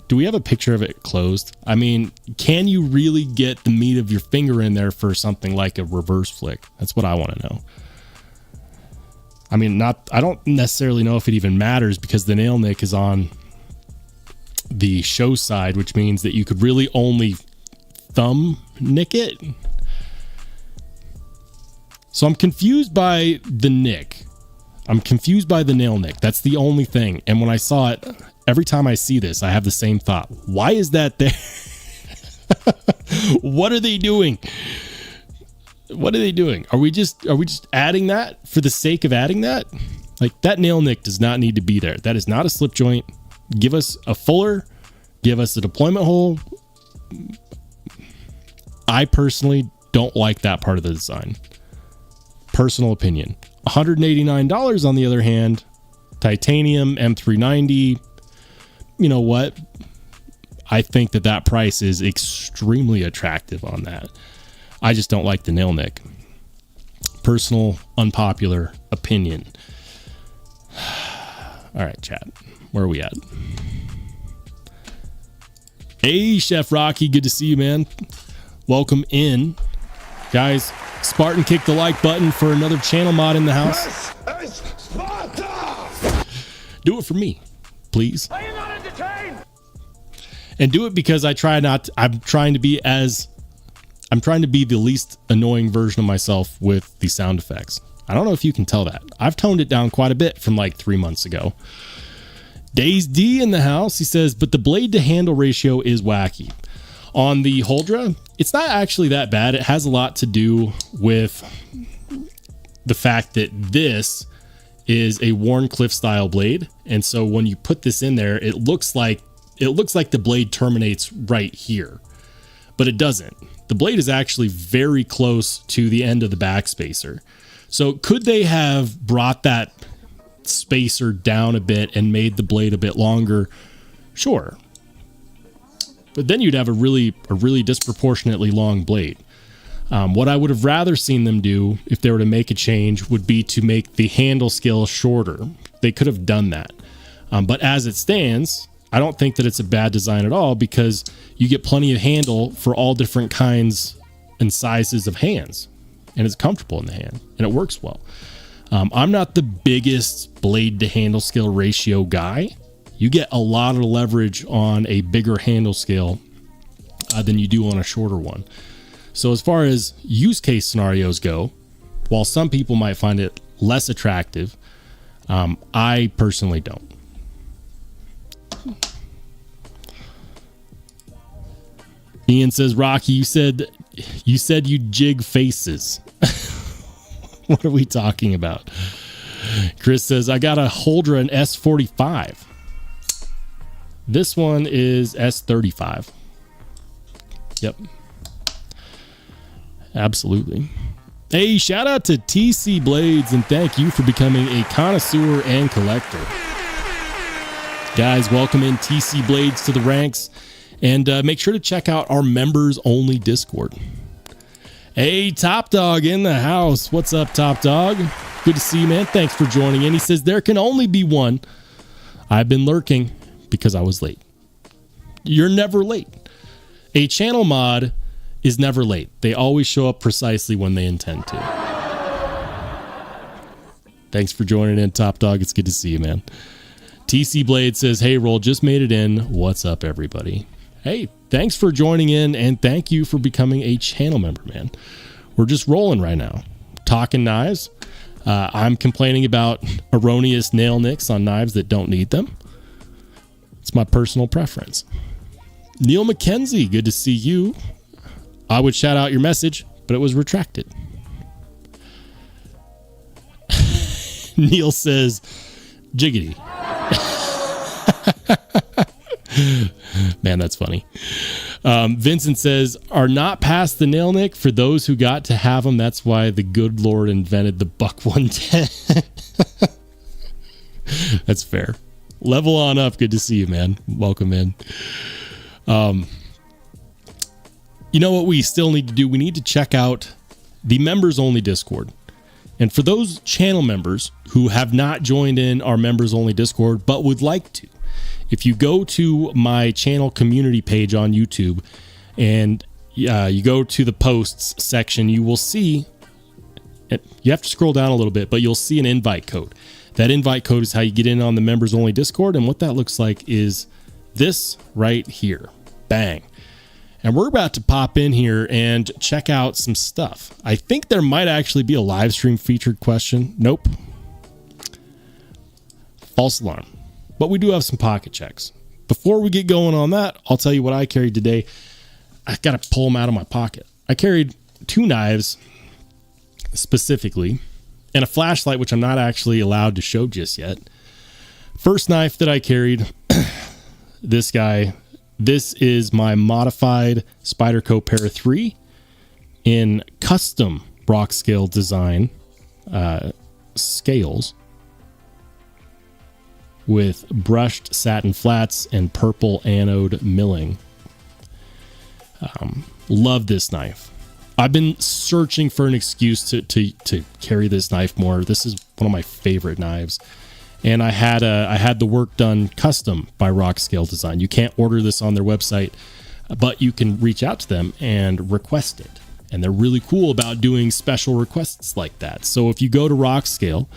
Do we have a picture of it closed? I mean, can you really get the meat of your finger in there for something like a reverse flick? That's what I want to know. I mean, I don't necessarily know if it even matters, because the nail nick is on the show side, which means that you could really only thumb nick it. So I'm confused by the nick. I'm confused by the nail nick. That's the only thing. And when I saw it, every time I see this, I have the same thought. Why is that there? What are they doing? What are they doing? Are we just adding that for the sake of adding that? Like, that nail nick does not need to be there. That is not a slip joint. Give us a fuller, give us a deployment hole. I personally don't like that part of the design. Personal opinion. $189 on the other hand, titanium M390. You know what? I think that price is extremely attractive on that. I just don't like the nail nick. Personal, unpopular opinion. All right, chat. Where are we at? Hey, Chef Rocky. Good to see you, man. Welcome in. Guys, Spartan kick the like button for another channel mod in the house. This is Sparta! Do it for me, please. Are you not entertained? And do it because I'm trying to be the least annoying version of myself with the sound effects. I don't know if you can tell that. I've toned it down quite a bit from like 3 months ago. Days D in the house. He says, but the blade to handle ratio is wacky. On the Holdra, it's not actually that bad. It has a lot to do with the fact that this is a Warncliffe style blade. And so when you put this in there, it looks like the blade terminates right here, but it doesn't. The blade is actually very close to the end of the backspacer. So could they have brought that spacer down a bit and made the blade a bit longer? Sure. But then you'd have a really disproportionately long blade. What I would have rather seen them do if they were to make a change would be to make the handle scale shorter. They could have done that. But as it stands, I don't think that it's a bad design at all, because you get plenty of handle for all different kinds and sizes of hands, and it's comfortable in the hand and it works well. I'm not the biggest blade to handle scale ratio guy. You get a lot of leverage on a bigger handle scale than you do on a shorter one. So as far as use case scenarios go, while some people might find it less attractive, I personally don't. Ian says, Rocky, you said you jig faces. What are we talking about? Chris says, I got a Holdra an S45. This one is S35. Yep. Absolutely. Hey, shout out to TC Blades, and thank you for becoming a connoisseur and collector. Guys, welcome in TC Blades to the ranks, and make sure to check out our members only Discord. Hey, Top Dog in the house. What's up, Top Dog? Good to see you, man. Thanks for joining in. He says, there can only be one. I've been lurking because I was late. You're never late. A channel mod is never late. They always show up precisely when they intend to. Thanks for joining in, Top Dog. It's good to see you, man. TC Blade says, hey, Roll, just made it in. What's up, everybody? Hey, thanks for joining in, and thank you for becoming a channel member, man. We're just rolling right now. Talking knives. I'm complaining about erroneous nail nicks on knives that don't need them. It's my personal preference. Neil McKenzie, good to see you. I would shout out your message, but it was retracted. Neil says, jiggity. Man, that's funny. Vincent says, are not past the nail nick for those who got to have them. That's why the good Lord invented the Buck 110. That's fair. Level on up. Good to see you, man. Welcome in. You know what we still need to do? We need to check out the members only Discord. And for those channel members who have not joined in our members only Discord, but would like to, if you go to my channel community page on YouTube and you go to the posts section, you will see, you have to scroll down a little bit, but you'll see an invite code. That invite code is how you get in on the members only Discord. And what that looks like is this right here. Bang. And we're about to pop in here and check out some stuff. I think there might actually be a live stream featured question. Nope. False alarm. But we do have some pocket checks. Before we get going on that, I'll tell you what I carried today. I got to pull them out of my pocket. I carried 2 knives specifically and a flashlight, which I'm not actually allowed to show just yet. First knife that I carried, this guy. This is my modified Spyderco Para 3 in custom rock scale design scales with brushed satin flats and purple anode milling. Love this knife. I've been searching for an excuse to carry this knife more. This is one of my favorite knives. And I had the work done custom by Rock Scale Design. You can't order this on their website, but you can reach out to them and request it. And they're really cool about doing special requests like that. So if you go to Rock Scale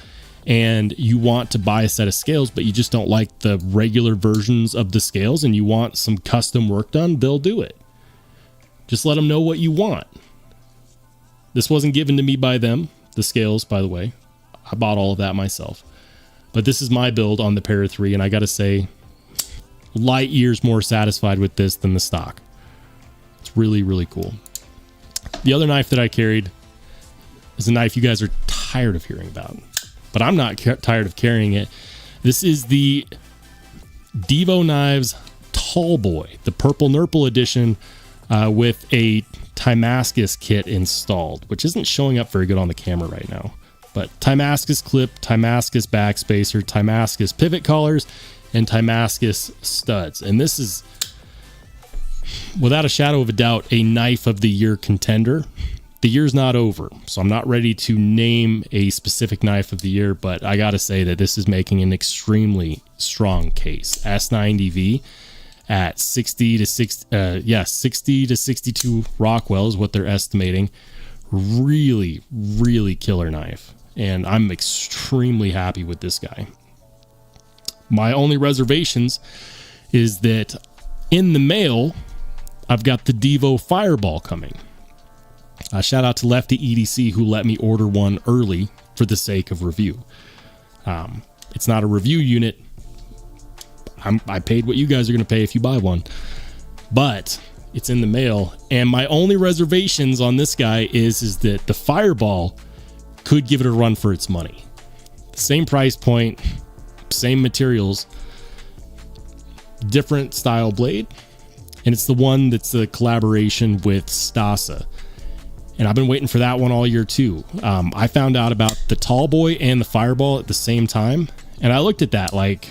and you want to buy a set of scales, but you just don't like the regular versions of the scales and you want some custom work done, they'll do it. Just let them know what you want. This wasn't given to me by them, the scales, by the way. I bought all of that myself. But this is my build on the Para 3, and I got to say, light years more satisfied with this than the stock. It's really, really cool. The other knife that I carried is a knife you guys are tired of hearing about, but I'm not tired of carrying it. This is the Devo Knives Tall Boy, the Purple Nurple edition with a Damascus kit installed, which isn't showing up very good on the camera right now. But Damascus clip, Damascus backspacer, Damascus pivot collars, and Damascus studs. And this is, without a shadow of a doubt, a knife of the year contender. The year's not over, so I'm not ready to name a specific knife of the year, but I got to say that this is making an extremely strong case. S90V at 60 to 62 Rockwell is what they're estimating. Really, really killer knife. And I'm extremely happy with this guy. My only reservations is that in the mail, I've got the Devo Fireball coming. Shout out to Lefty EDC who let me order one early for the sake of review. It's not a review unit. I paid what you guys are going to pay if you buy one. But it's in the mail. And my only reservations on this guy is that the Fireball could give it a run for its money. Same price point, same materials, different style blade. And it's the one that's a collaboration with Stasa. And I've been waiting for that one all year too. I found out about the Tall Boy and the Fireball at the same time. And I looked at that like,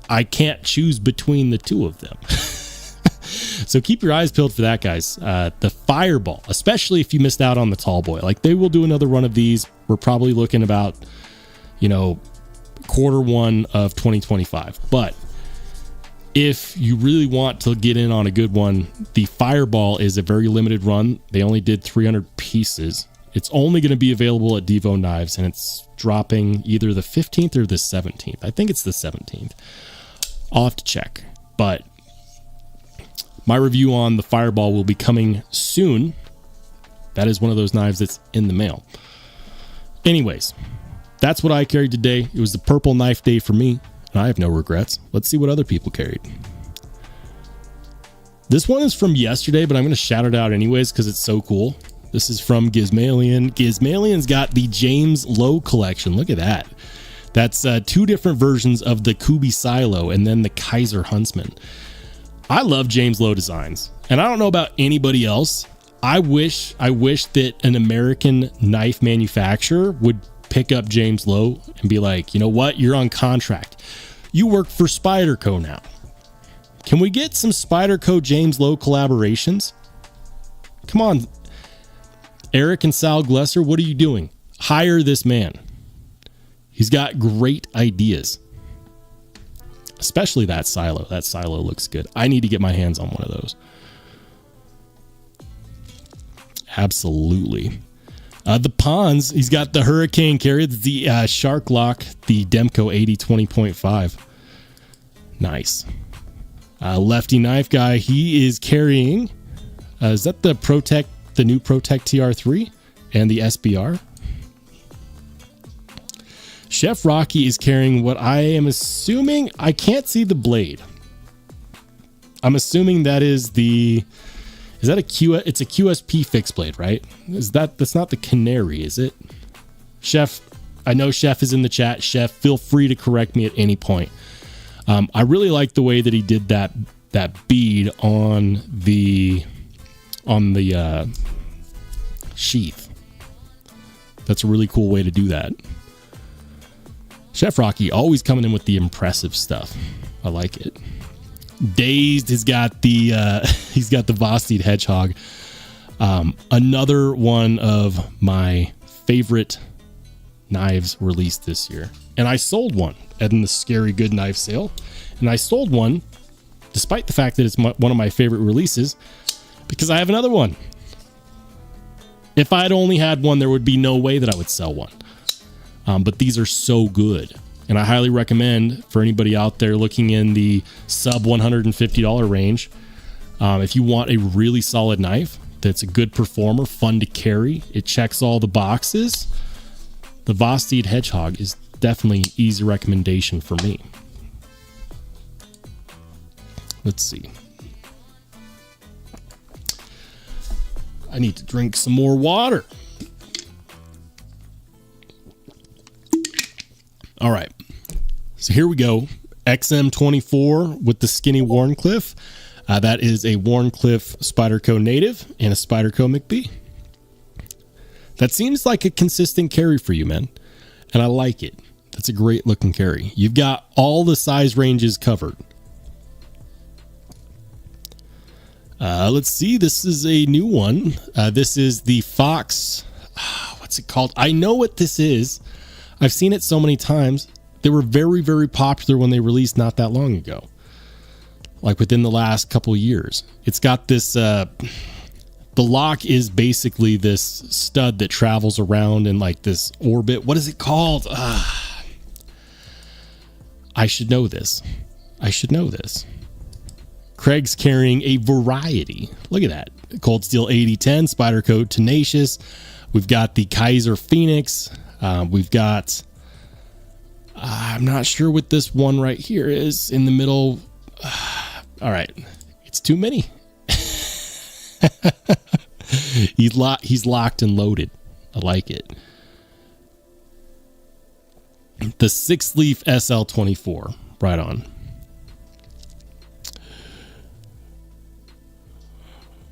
I can't choose between the two of them. So keep your eyes peeled for that, guys. The Fireball, especially if you missed out on the Tall Boy. Like, they will do another run of these We're probably looking about, Q1 of 2025. But if you really want to get in on a good one, the Fireball is a very limited run. They only did 300 pieces. It's only going to be available at Devo Knives, and it's dropping either the 15th or the 17th. I think it's the 17th. I'll have to check. But my review on the Fireball will be coming soon. That is one of those knives that's in the mail. Anyways, that's what I carried today. It was the purple knife day for me, and I have no regrets. Let's see what other people carried. This one is from yesterday, but I'm going to shout it out anyways because it's so cool. This is from Gizmalian. Gizmalian's got the James Lowe collection. Look at that. That's 2 different versions of the Kubi Silo and then the Kaiser Huntsman. I love James Lowe designs, and I don't know about anybody else. I wish that an American knife manufacturer would pick up James Lowe and be like, you know what? You're on contract. You work for Spyderco now. Can we get some Spyderco James Lowe collaborations? Come on, Eric and Sal Glesser, what are you doing? Hire this man. He's got great ideas. Especially that silo. That silo looks good. I need to get my hands on one of those. Absolutely. The Ponds, he's got the Hurricane carry, the Shark Lock, the Demco 80 20.5. Nice. Lefty Knife Guy, he is carrying, is that the ProTech, the new ProTech TR3 and the SBR? Chef Rocky is carrying what I am assuming, I can't see the blade. I'm assuming that is is that it's a QSP fixed blade, right? That's not the Canary, is it? Chef, I know Chef is in the chat. Chef, feel free to correct me at any point. I really like the way that he did that bead on the sheath. That's a really cool way to do that. Chef Rocky always coming in with the impressive stuff. I like it. Dazed has got the Vosteed Hedgehog. Another one of my favorite knives released this year. And I sold one in the Scary Good Knife sale. And I sold one despite the fact that it's one of my favorite releases because I have another one. If I had only had one, there would be no way that I would sell one. But these are so good. And I highly recommend for anybody out there looking in the sub $150 range, if you want a really solid knife that's a good performer, fun to carry, it checks all the boxes, the Vosteed Hedgehog is definitely an easy recommendation for me. Let's see. I need to drink some more water. All right, so here we go. XM24 with the skinny Warncliffe. That is a Warncliffe Spyderco Native and a Spyderco McBee. That seems like a consistent carry for you, man, and I like it. That's a great looking carry. You've got all the size ranges covered. Let's see. This is a new one. This is the Fox. What's it called? I know what this is. I've seen it so many times. They were very, very popular when they released not that long ago. Like within the last couple of years. It's got this, the lock is basically this stud that travels around in like this orbit. What is it called? I should know this. Craig's carrying a variety. Look at that. Cold Steel 8010, Spyderco Tenacious. We've got the Kaiser Phoenix. We've got, I'm not sure what this one right here is in the middle. All right. It's too many. He's locked and loaded. I like it. The 6-leaf SL24. Right on.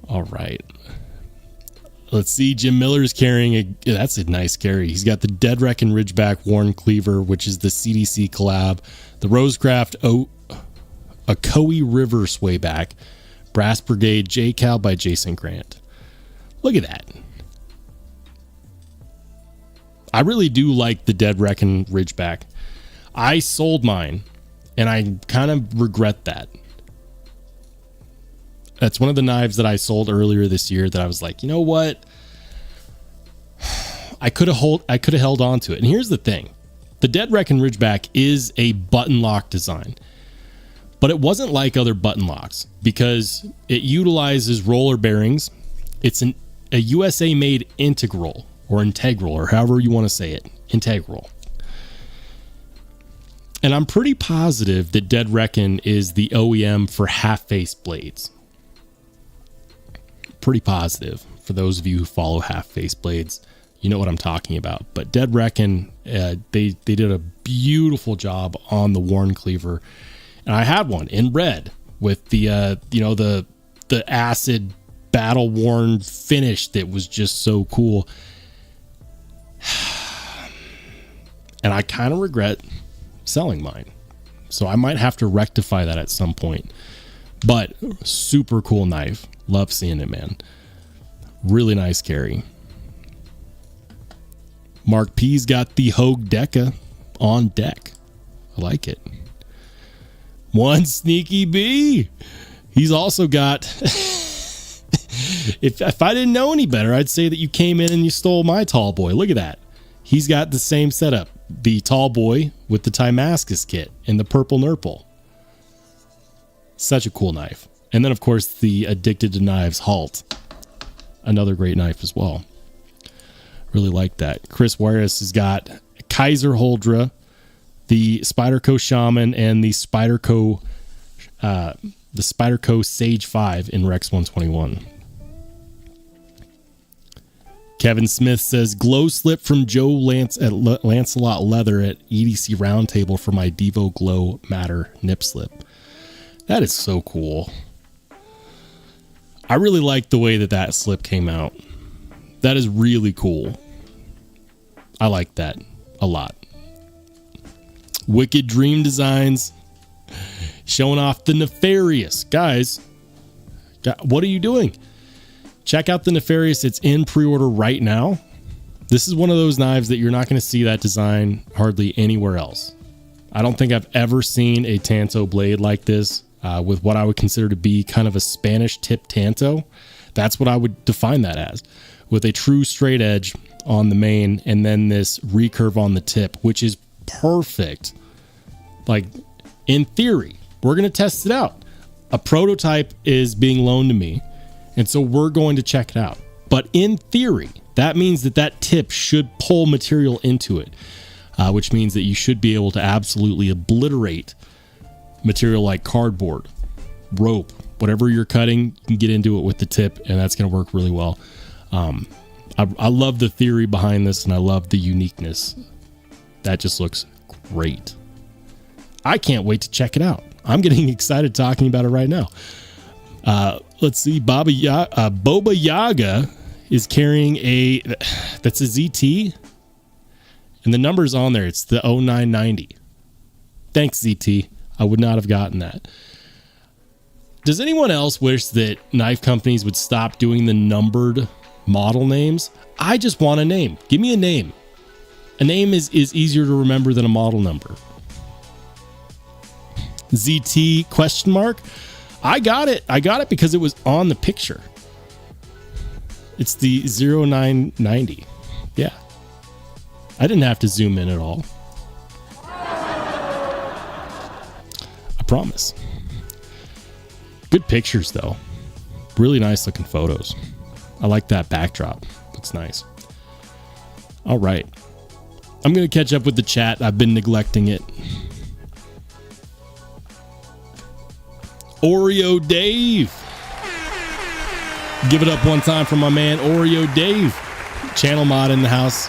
All right. Let's see. Jim Miller's carrying that's a nice carry. He's got the Dead Wreck and Ridgeback Worn Cleaver, which is the CDC collab. The Rosecraft Ocoee River Swayback. Brass Brigade J-Cal by Jason Grant. Look at that. I really do like the Dead Reckon Ridgeback. I sold mine, and I kind of regret that. That's one of the knives that I sold earlier this year that I was like, you know what? I could have held on to it. And here's the thing. The Dead Reckon Ridgeback is a button lock design, but it wasn't like other button locks because it utilizes roller bearings. It's a USA made integral or however you want to say it, integral. And I'm pretty positive that Dead Reckon is the OEM for half-face blades. Pretty positive. For those of you who follow half-face blades, you know what I'm talking about. But Dead Reckon, they did a beautiful job on the Worn Cleaver, and I had one in red with the the acid battle worn finish that was just so cool. And I kind of regret selling mine, so I might have to rectify that at some point. But super cool knife. Love seeing it, man. Really nice carry. Mark P's got the Hogue Deca on deck. I like it. One Sneaky B. He's also got... if I didn't know any better, I'd say that you came in and you stole my tall boy. Look at that. He's got the same setup. The tall boy with the Timascus kit and the purple nurple. Such a cool knife. And then, of course, the Addicted to Knives Halt. Another great knife as well. Really like that. Chris Juarez has got Kaiser Holdra, the Spyderco Shaman, and the Spyderco Sage 5 in Rex 121. Kevin Smith says, glow slip from Joe Lancelot Leather at EDC Roundtable for my Devo Glow Matter nip slip. That is so cool. I really like the way that slip came out. That is really cool. I like that a lot. Wicked Dream Designs showing off the Nefarious. Guys, what are you doing? Check out the Nefarious. It's in pre-order right now. This is one of those knives that you're not going to see that design hardly anywhere else. I don't think I've ever seen a Tanto blade like this with what I would consider to be kind of a Spanish tip Tanto. That's what I would define that as, with a true straight edge on the main and then this recurve on the tip, which is perfect. Like, in theory, we're going to test it out. A prototype is being loaned to me, and so we're going to check it out. But in theory, that means that tip should pull material into it, which means that you should be able to absolutely obliterate material like cardboard, rope, whatever you're cutting. You can get into it with the tip, and that's going to work really well. I love the theory behind this, and I love the uniqueness. That just looks great. I can't wait to check it out. I'm getting excited talking about it right now. Let's see. Boba Yaga is carrying that's a ZT, and the number's on there. It's the 0990. Thanks, ZT. I would not have gotten that. Does anyone else wish that knife companies would stop doing the numbered model names? I just want a name. Give me a name. A name is easier to remember than a model number. ZT question mark. I got it because it was on the picture. It's the 0990. Yeah. I didn't have to zoom in at all. I promise. Good pictures though. Really nice looking photos. I like that backdrop. Looks nice. All right. I'm going to catch up with the chat. I've been neglecting it. Oreo Dave. Give it up one time for my man Oreo Dave. Channel mod in the house.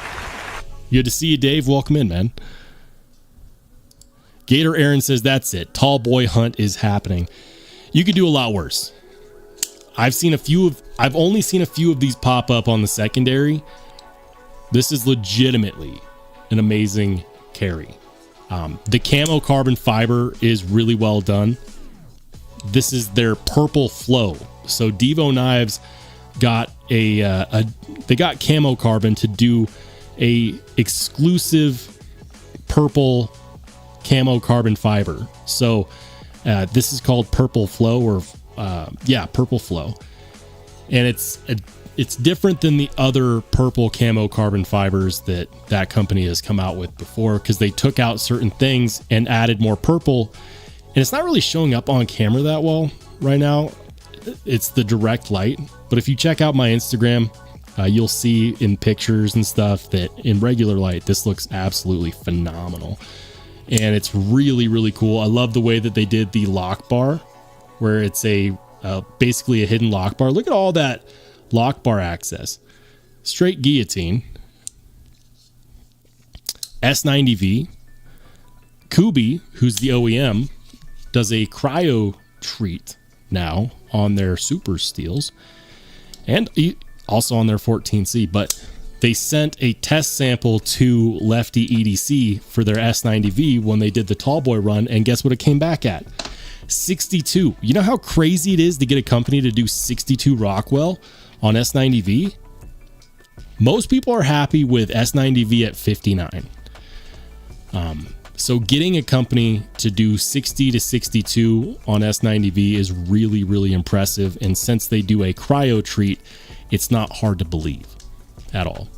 Good to see you, Dave. Welcome in, man. Gator Aaron says that's it. Tall boy hunt is happening. You could do a lot worse. I've only seen a few of these pop up on the secondary. This is legitimately an amazing carry. The camo carbon fiber is really well done. This is their purple flow. So Devo Knives got they got camo carbon to do a exclusive purple camo carbon fiber. So this is called Purple Flow, Purple Flow, and it's different than the other purple camo carbon fibers that company has come out with before, because they took out certain things and added more purple, and it's not really showing up on camera that well right now. It's the direct light, but if you check out my Instagram, you'll see in pictures and stuff that in regular light this looks absolutely phenomenal, and it's really, really cool. I love the way that they did the lock bar, where it's a basically a hidden lock bar. Look at all that lock bar access. Straight guillotine. S90V. Kubi, who's the OEM, does a cryo treat now on their super steels, and also on their 14C, but they sent a test sample to Lefty EDC for their S90V when they did the Tallboy run, and guess what it came back at? 62. You know how crazy it is to get a company to do 62 Rockwell on S90V? Most people are happy with S90V at 59. So getting a company to do 60 to 62 on S90V is really, really impressive. And since they do a cryo treat, it's not hard to believe at all.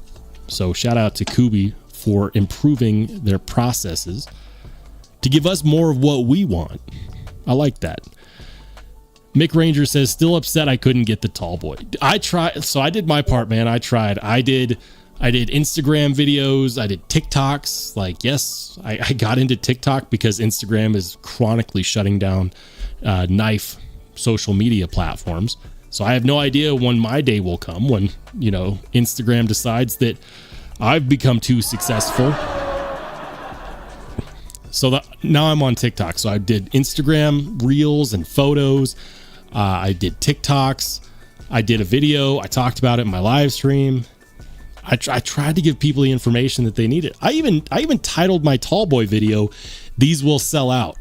So shout out to Kubi for improving their processes to give us more of what we want. I like that. Mick Ranger says, still upset I couldn't get the Tallboy. I tried, so I did my part, man. I tried. I did Instagram videos. I did TikToks. Like, yes, I got into TikTok because Instagram is chronically shutting down knife social media platforms. So I have no idea when my day will come, when, you know, Instagram decides that I've become too successful. So now I'm on TikTok. So I did Instagram reels and photos. I did TikToks. I did a video. I talked about it in my live stream. I tried to give people the information that they needed. I even titled my Tallboy video, "These Will Sell Out."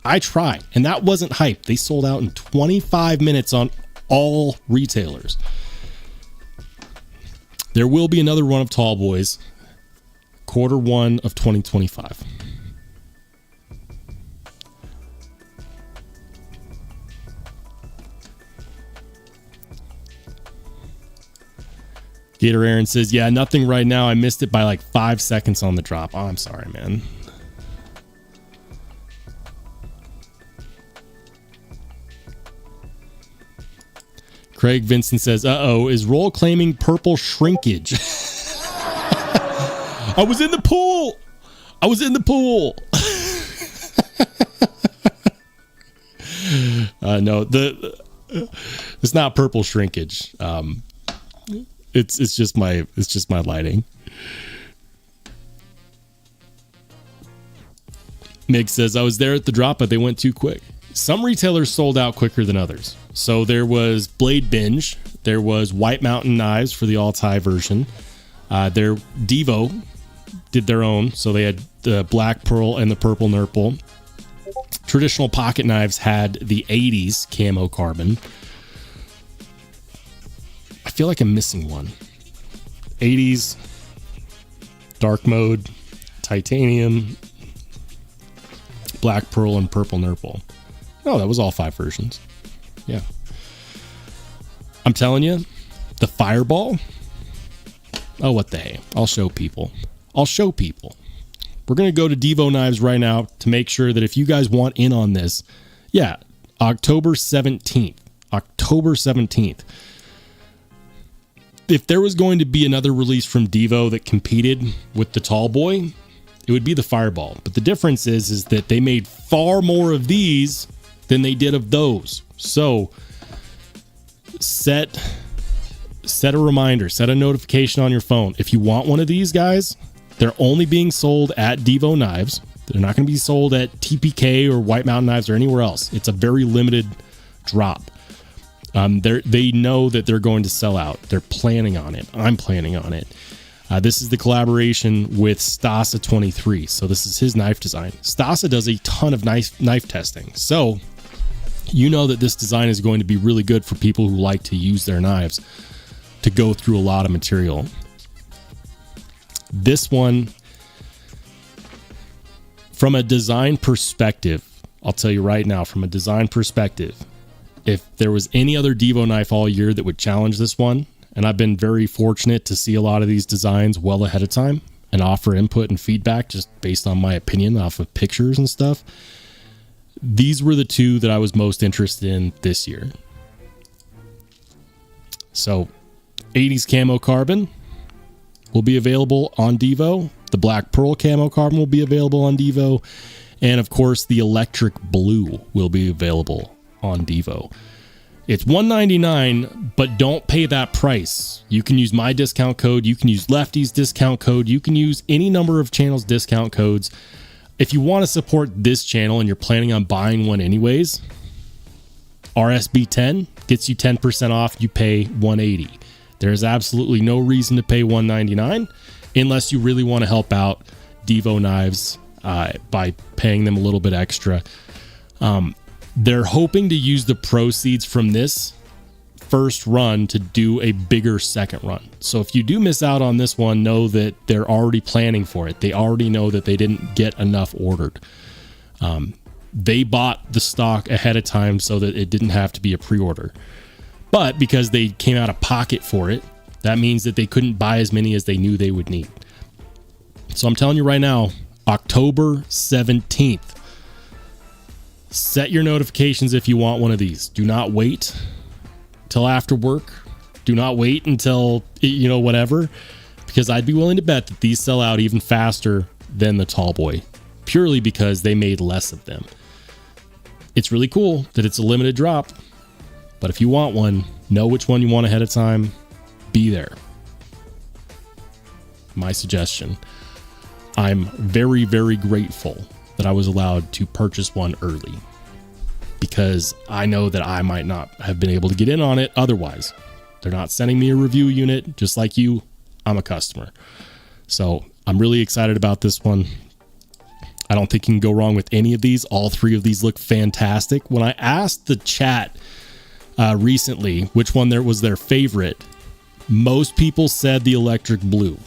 I tried, and that wasn't hype. They sold out in 25 minutes on all retailers. There will be another run of Tallboys, Q1 of 2025. Gator Aaron says, yeah, nothing right now. I missed it by like 5 seconds on the drop. Oh, I'm sorry, man. Craig Vincent says, uh-oh, is Roll claiming purple shrinkage? I was in the pool. No, it's not purple shrinkage. It's just my lighting. Mig says, I was there at the drop, but they went too quick. Some retailers sold out quicker than others. So there was Blade Binge. There was White Mountain Knives for the all-tie version. Their Devo did their own. So they had the Black Pearl and the Purple Nurple. Traditional Pocket Knives had the 80s camo carbon. I feel like I'm missing one. 80s, dark mode, titanium, Black Pearl, and Purple Nurple. Oh, that was all 5 versions. Yeah. I'm telling you, the Fireball. Oh, what the hey. I'll show people. We're going to go to Devo Knives right now to make sure that if you guys want in on this, yeah, October 17th. If there was going to be another release from Devo that competed with the Tallboy, it would be the Fireball. But the difference is that they made far more of these than they did of those. So set a reminder, set a notification on your phone. If you want one of these guys, they're only being sold at Devo Knives. They're not going to be sold at TPK or White Mountain Knives or anywhere else. It's a very limited drop. They know that they're going to sell out. They're planning on it. I'm planning on it. This is the collaboration with Stasa 23. So this is his knife design. Stasa does a ton of knife testing. So you know that this design is going to be really good for people who like to use their knives to go through a lot of material. This one, from a design perspective, I'll tell you right now, from a design perspective, if there was any other Devo knife all year that would challenge this one, and I've been very fortunate to see a lot of these designs well ahead of time and offer input and feedback just based on my opinion off of pictures and stuff, these were the two that I was most interested in this year. So 80s camo carbon will be available on Devo. The black pearl camo carbon will be available on Devo. And of course, the electric blue will be available on Devo. It's $199, but don't pay that price. You can use my discount code. You can use Lefty's discount code. You can use any number of channels' discount codes. If you want to support this channel and you're planning on buying one anyways, RSB10 gets you 10% off. You pay $180. There's absolutely no reason to pay $199 unless you really want to help out Devo Knives by paying them a little bit extra. They're hoping to use the proceeds from this first run to do a bigger second run. So if you do miss out on this one, know that they're already planning for it. They already know that they didn't get enough ordered. They bought the stock ahead of time so that it didn't have to be a pre-order. But because they came out of pocket for it, that means that they couldn't buy as many as they knew they would need. So I'm telling you right now, October 17th. Set your notifications if you want one of these. Do not wait till after work. Do not wait until, whatever, because I'd be willing to bet that these sell out even faster than the tall boy, purely because they made less of them. It's really cool that it's a limited drop, but if you want one, know which one you want ahead of time. Be there. My suggestion. I'm very, very grateful that I was allowed to purchase one early, because I know that I might not have been able to get in on it otherwise. They're not sending me a review unit. Just like you, I'm a customer. So I'm really excited about this one. I don't think you can go wrong with any of these. All three of these look fantastic. When I asked the chat recently which one was their favorite, most people said the electric blue.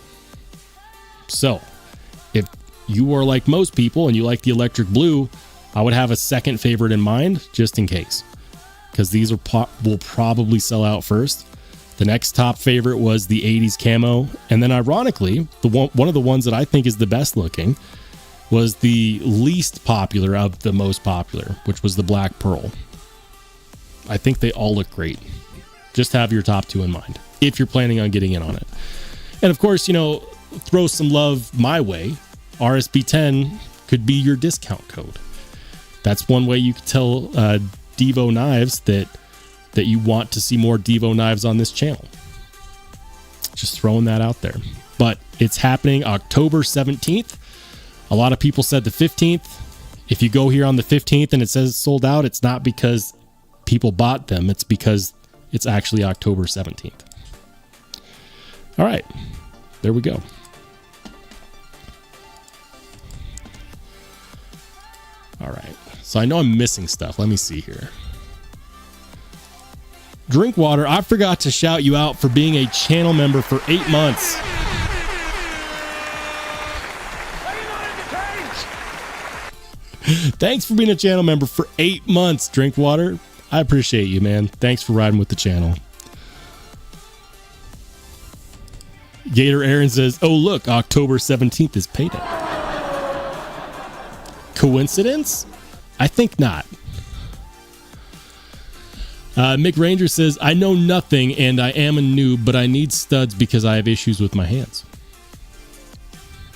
So if you are like most people and you like the electric blue, I would have a second favorite in mind just in case, because these will probably sell out first. The next top favorite was the 80s camo, and then ironically, one of the ones that I think is the best looking was the least popular of the most popular, which was the black pearl. I think they all look great. Just have your top two in mind if you're planning on getting in on it. And of course, throw some love my way. RSB10 could be your discount code. That's one way you could tell Devo Knives that you want to see more Devo Knives on this channel. Just throwing that out there. But it's happening October 17th. A lot of people said the 15th. If you go here on the 15th and it says it's sold out, it's not because people bought them. It's because it's actually October 17th. All right. There we go. All right. So I know I'm missing stuff. Let me see here. Drinkwater, I forgot to shout you out for being a channel member for 8 months. Thanks for being a channel member for 8 months, Drinkwater. I appreciate you, man. Thanks for riding with the channel. Gator Aaron says, oh, look, October 17th is payday. Coincidence? I think not. Mick Ranger says, I know nothing and I am a noob, but I need studs because I have issues with my hands.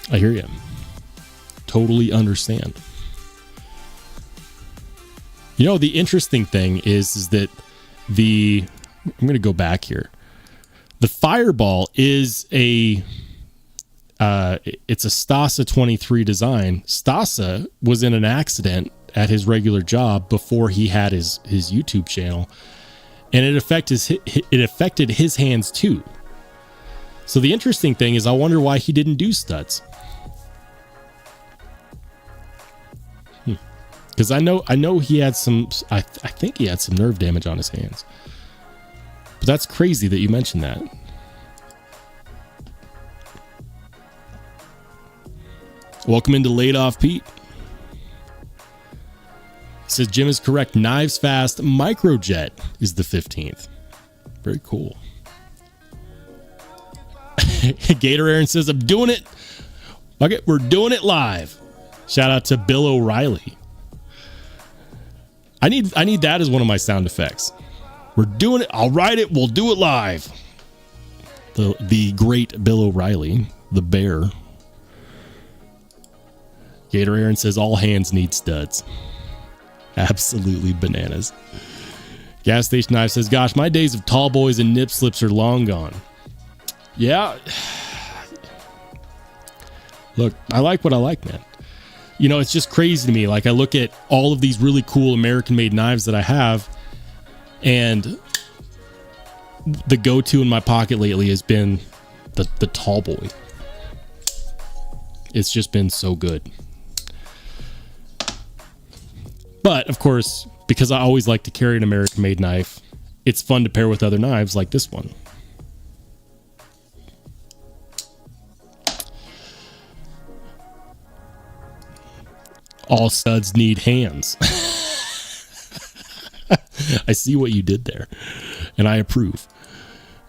I hear you. Totally understand. The interesting thing is that I'm going to go back here. The Fireball is it's a Stasa 23 design. Stasa was in an accident at his regular job before he had his YouTube channel, and it affected his hands too. So the interesting thing is, I wonder why he didn't do studs. Because I know he had some. I think he had some nerve damage on his hands. But that's crazy that you mentioned that. Welcome into Laid Off Pete. Says Jim is correct. Knives Fast Microjet is the 15th. Very cool. Gator Aaron says, I'm doing it. Okay, we're doing it live. Shout out to Bill O'Reilly. I need that as one of my sound effects. We're doing it. I'll write it. We'll do it live. The great Bill O'Reilly, the bear. Gator Aaron says all hands need studs. Absolutely bananas. Gas Station Knife says, gosh, my days of tall boys and nip slips are long gone. Yeah. Look, I like what I like, man. You know, it's just crazy to me. Like, I look at all of these really cool American-made knives that I have, and the go-to in my pocket lately has been the tall boy. It's just been so good. But, of course, because I always like to carry an American-made knife, it's fun to pair with other knives like this one. All studs need hands. I see what you did there, and I approve.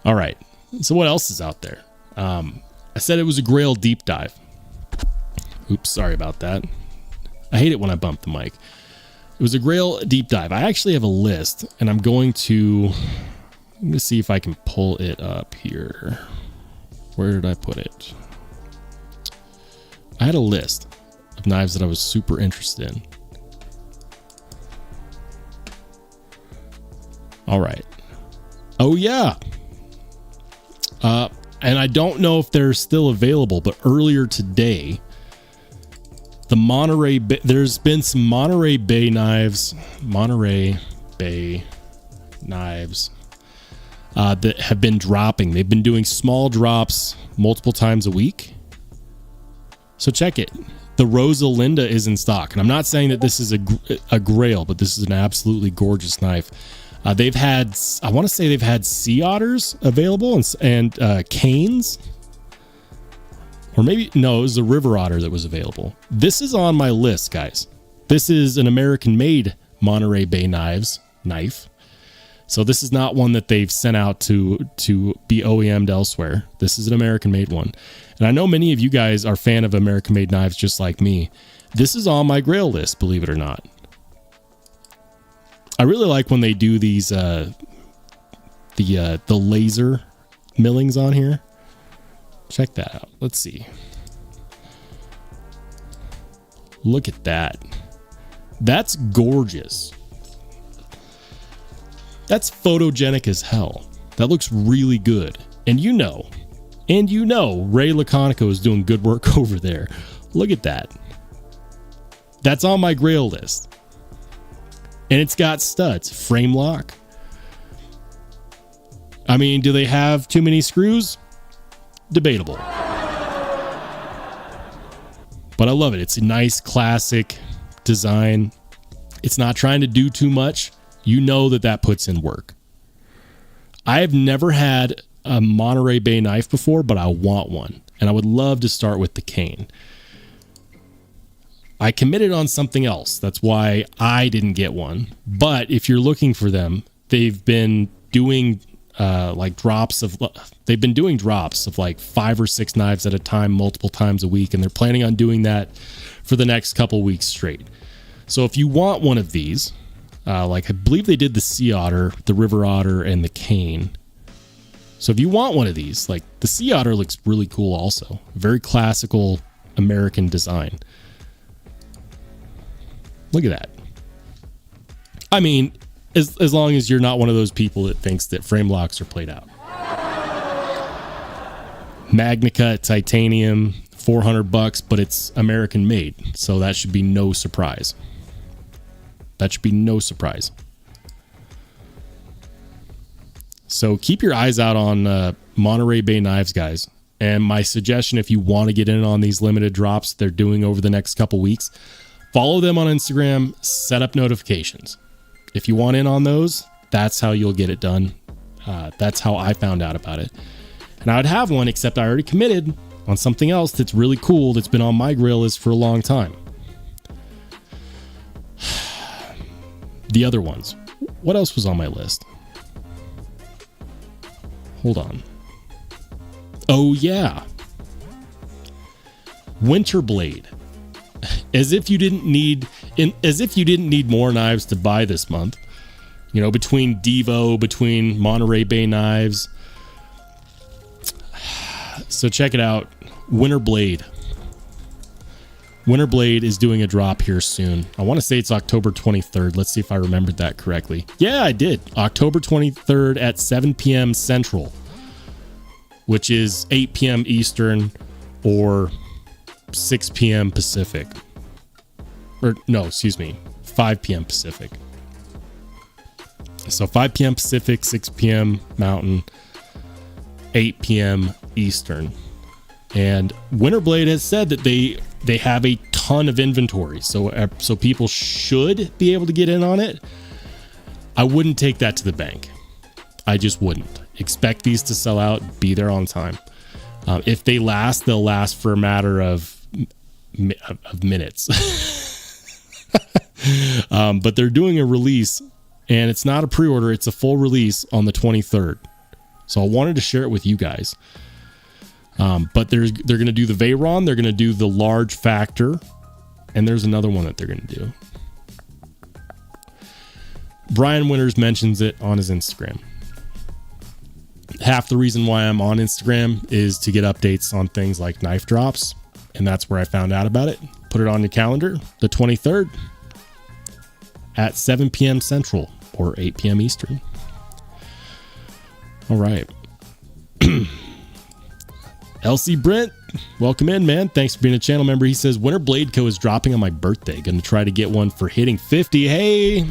All right, so what else is out there? I said it was a Grail deep dive. Oops, sorry about that. I hate it when I bump the mic. It was a Grail deep dive. I actually have a list, and I'm going to see if I can pull it up here. Where did I put it? I had a list of knives that I was super interested in. All right. Oh, yeah. And I don't know if they're still available, but earlier today, the Monterey Bay, there's been some Monterey Bay knives that have been dropping. They've been doing small drops multiple times a week. So check it. The Rosalinda is in stock. And I'm not saying that this is a Grail, but this is an absolutely gorgeous knife. They've had, I want to say they've had sea otters available and canes. Or maybe, no, it was a river otter that was available. This is on my list, guys. This is an American-made Monterey Bay knife. So this is not one that they've sent out to be OEM'd elsewhere. This is an American-made one. And I know many of you guys are fan of American-made knives just like me. This is on my Grail list, believe it or not. I really like when they do these the laser millings on here. Check that out. Let's see. Look at that. That's gorgeous. That's photogenic as hell. That looks really good. And you know, Ray Laconico is doing good work over there. Look at that. That's on my Grail list. And it's got studs. Frame lock. I mean, do they have too many screws? Debatable. But I love it. It's a nice classic design. It's not trying to do too much. You know that puts in work. I have never had a Monterey Bay knife before, but I want one. And I would love to start with the cane. I committed on something else. That's why I didn't get one. But if you're looking for them, they've been doing drops of like 5 or 6 knives at a time, multiple times a week, and they're planning on doing that for the next couple weeks straight. So if you want one of these, like I believe they did the sea otter, the river otter, and the cane. So if you want one of these, like the sea otter looks really cool also. Very classical American design. Look at that. I mean, as long as you're not one of those people that thinks that frame locks are played out. Magnacut titanium, $400, but it's American made, so that should be no surprise. So keep your eyes out on Monterey Bay Knives, guys. And my suggestion, if you want to get in on these limited drops they're doing over the next couple weeks, follow them on Instagram, set up notifications. If you want in on those, that's how you'll get it done. That's how I found out about it. And I would have one, except I already committed on something else that's really cool that's been on my Grail list for a long time. The other ones. What else was on my list? Hold on. Oh yeah. Winterblade. As if you didn't need more knives to buy this month. You know, between Devo, between Monterey Bay Knives. So check it out. Winterblade. Winterblade is doing a drop here soon. I want to say it's October 23rd. Let's see if I remembered that correctly. Yeah, I did. October 23rd at 7 p.m. Central, which is 8 p.m. Eastern or 6 p.m. Pacific. Or no, excuse me, 5 p.m. Pacific. So 5 p.m. Pacific, 6 p.m. Mountain, 8 p.m. Eastern. And Winterblade has said that they have a ton of inventory, so people should be able to get in on it. I wouldn't take that to the bank. I just wouldn't. Expect these to sell out, be there on time. If they last, they'll last for a matter of minutes. But they're doing a release, and it's not a pre-order, it's a full release on the 23rd. So I wanted to share it with you guys. But they're going to do the Veyron, they're going to do the large factor, and there's another one that they're going to do. Brian Winters mentions it on his Instagram. Half the reason why I'm on Instagram is to get updates on things like knife drops, and that's where I found out about it. Put it on your calendar, the 23rd at 7 p.m. Central or 8 p.m. Eastern. All right. LC Brent, welcome in, man. Thanks for being a channel member. He says, Winterblade Co. is dropping on my birthday. Gonna try to get one for hitting 50. Hey!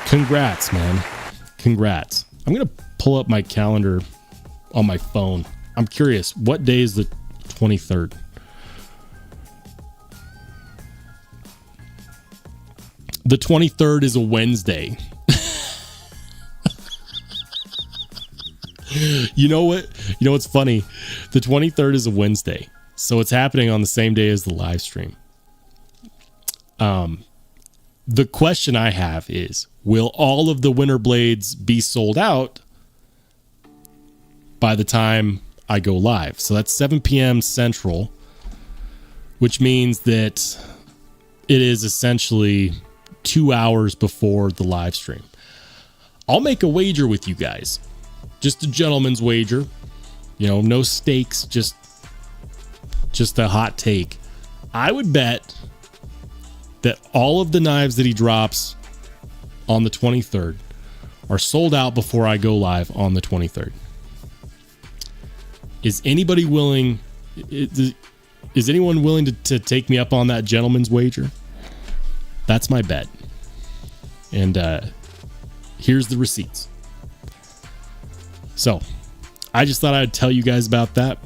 Congrats, man. Congrats. I'm gonna pull up my calendar on my phone. I'm curious, what day is the 23rd? The 23rd is a Wednesday. You know what? You know what's funny? The 23rd is a Wednesday, so it's happening on the same day as the live stream. The question I have is, will all of the Winterblades be sold out by the time I go live? So that's 7 p.m. Central, which means that it is essentially 2 hours before the live stream. I'll make a wager with you guys. Just a gentleman's wager, you know, no stakes, just a hot take. I would bet that all of the knives that he drops on the 23rd are sold out before I go live on the 23rd. Is anybody willing? Is anyone willing to take me up on that gentleman's wager? That's my bet. And here's the receipts. So, I just thought I'd tell you guys about that.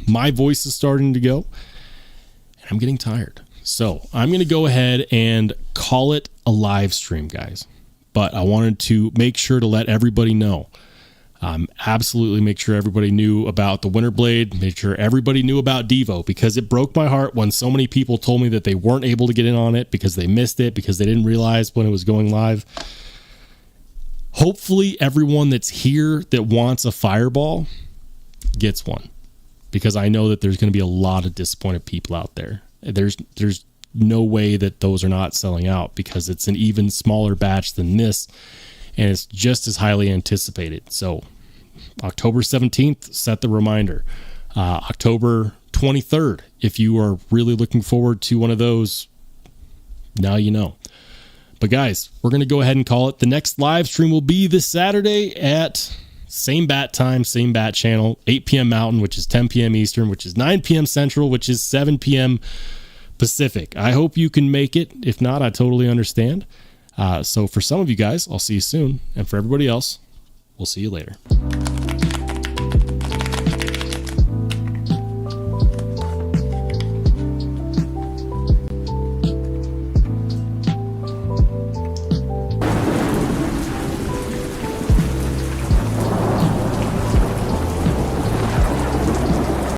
My voice is starting to go, and I'm getting tired. So, I'm going to go ahead and call it a live stream, guys. But I wanted to make sure to let everybody know. Absolutely make sure everybody knew about the Winterblade. Make sure everybody knew about Devo, because it broke my heart when so many people told me that they weren't able to get in on it because they missed it, because they didn't realize when it was going live. Hopefully everyone that's here that wants a Fireball gets one, because I know that there's going to be a lot of disappointed people out there. There's no way that those are not selling out, because it's an even smaller batch than this, and it's just as highly anticipated. So October 17th, set the reminder. October 23rd, if you are really looking forward to one of those, now you know. But guys, we're going to go ahead and call it. The next live stream will be this Saturday at same bat time, same bat channel, 8 p.m. Mountain, which is 10 p.m. Eastern, which is 9 p.m. Central, which is 7 p.m. Pacific. I hope you can make it. If not, I totally understand. So for some of you guys, I'll see you soon. And for everybody else, we'll see you later.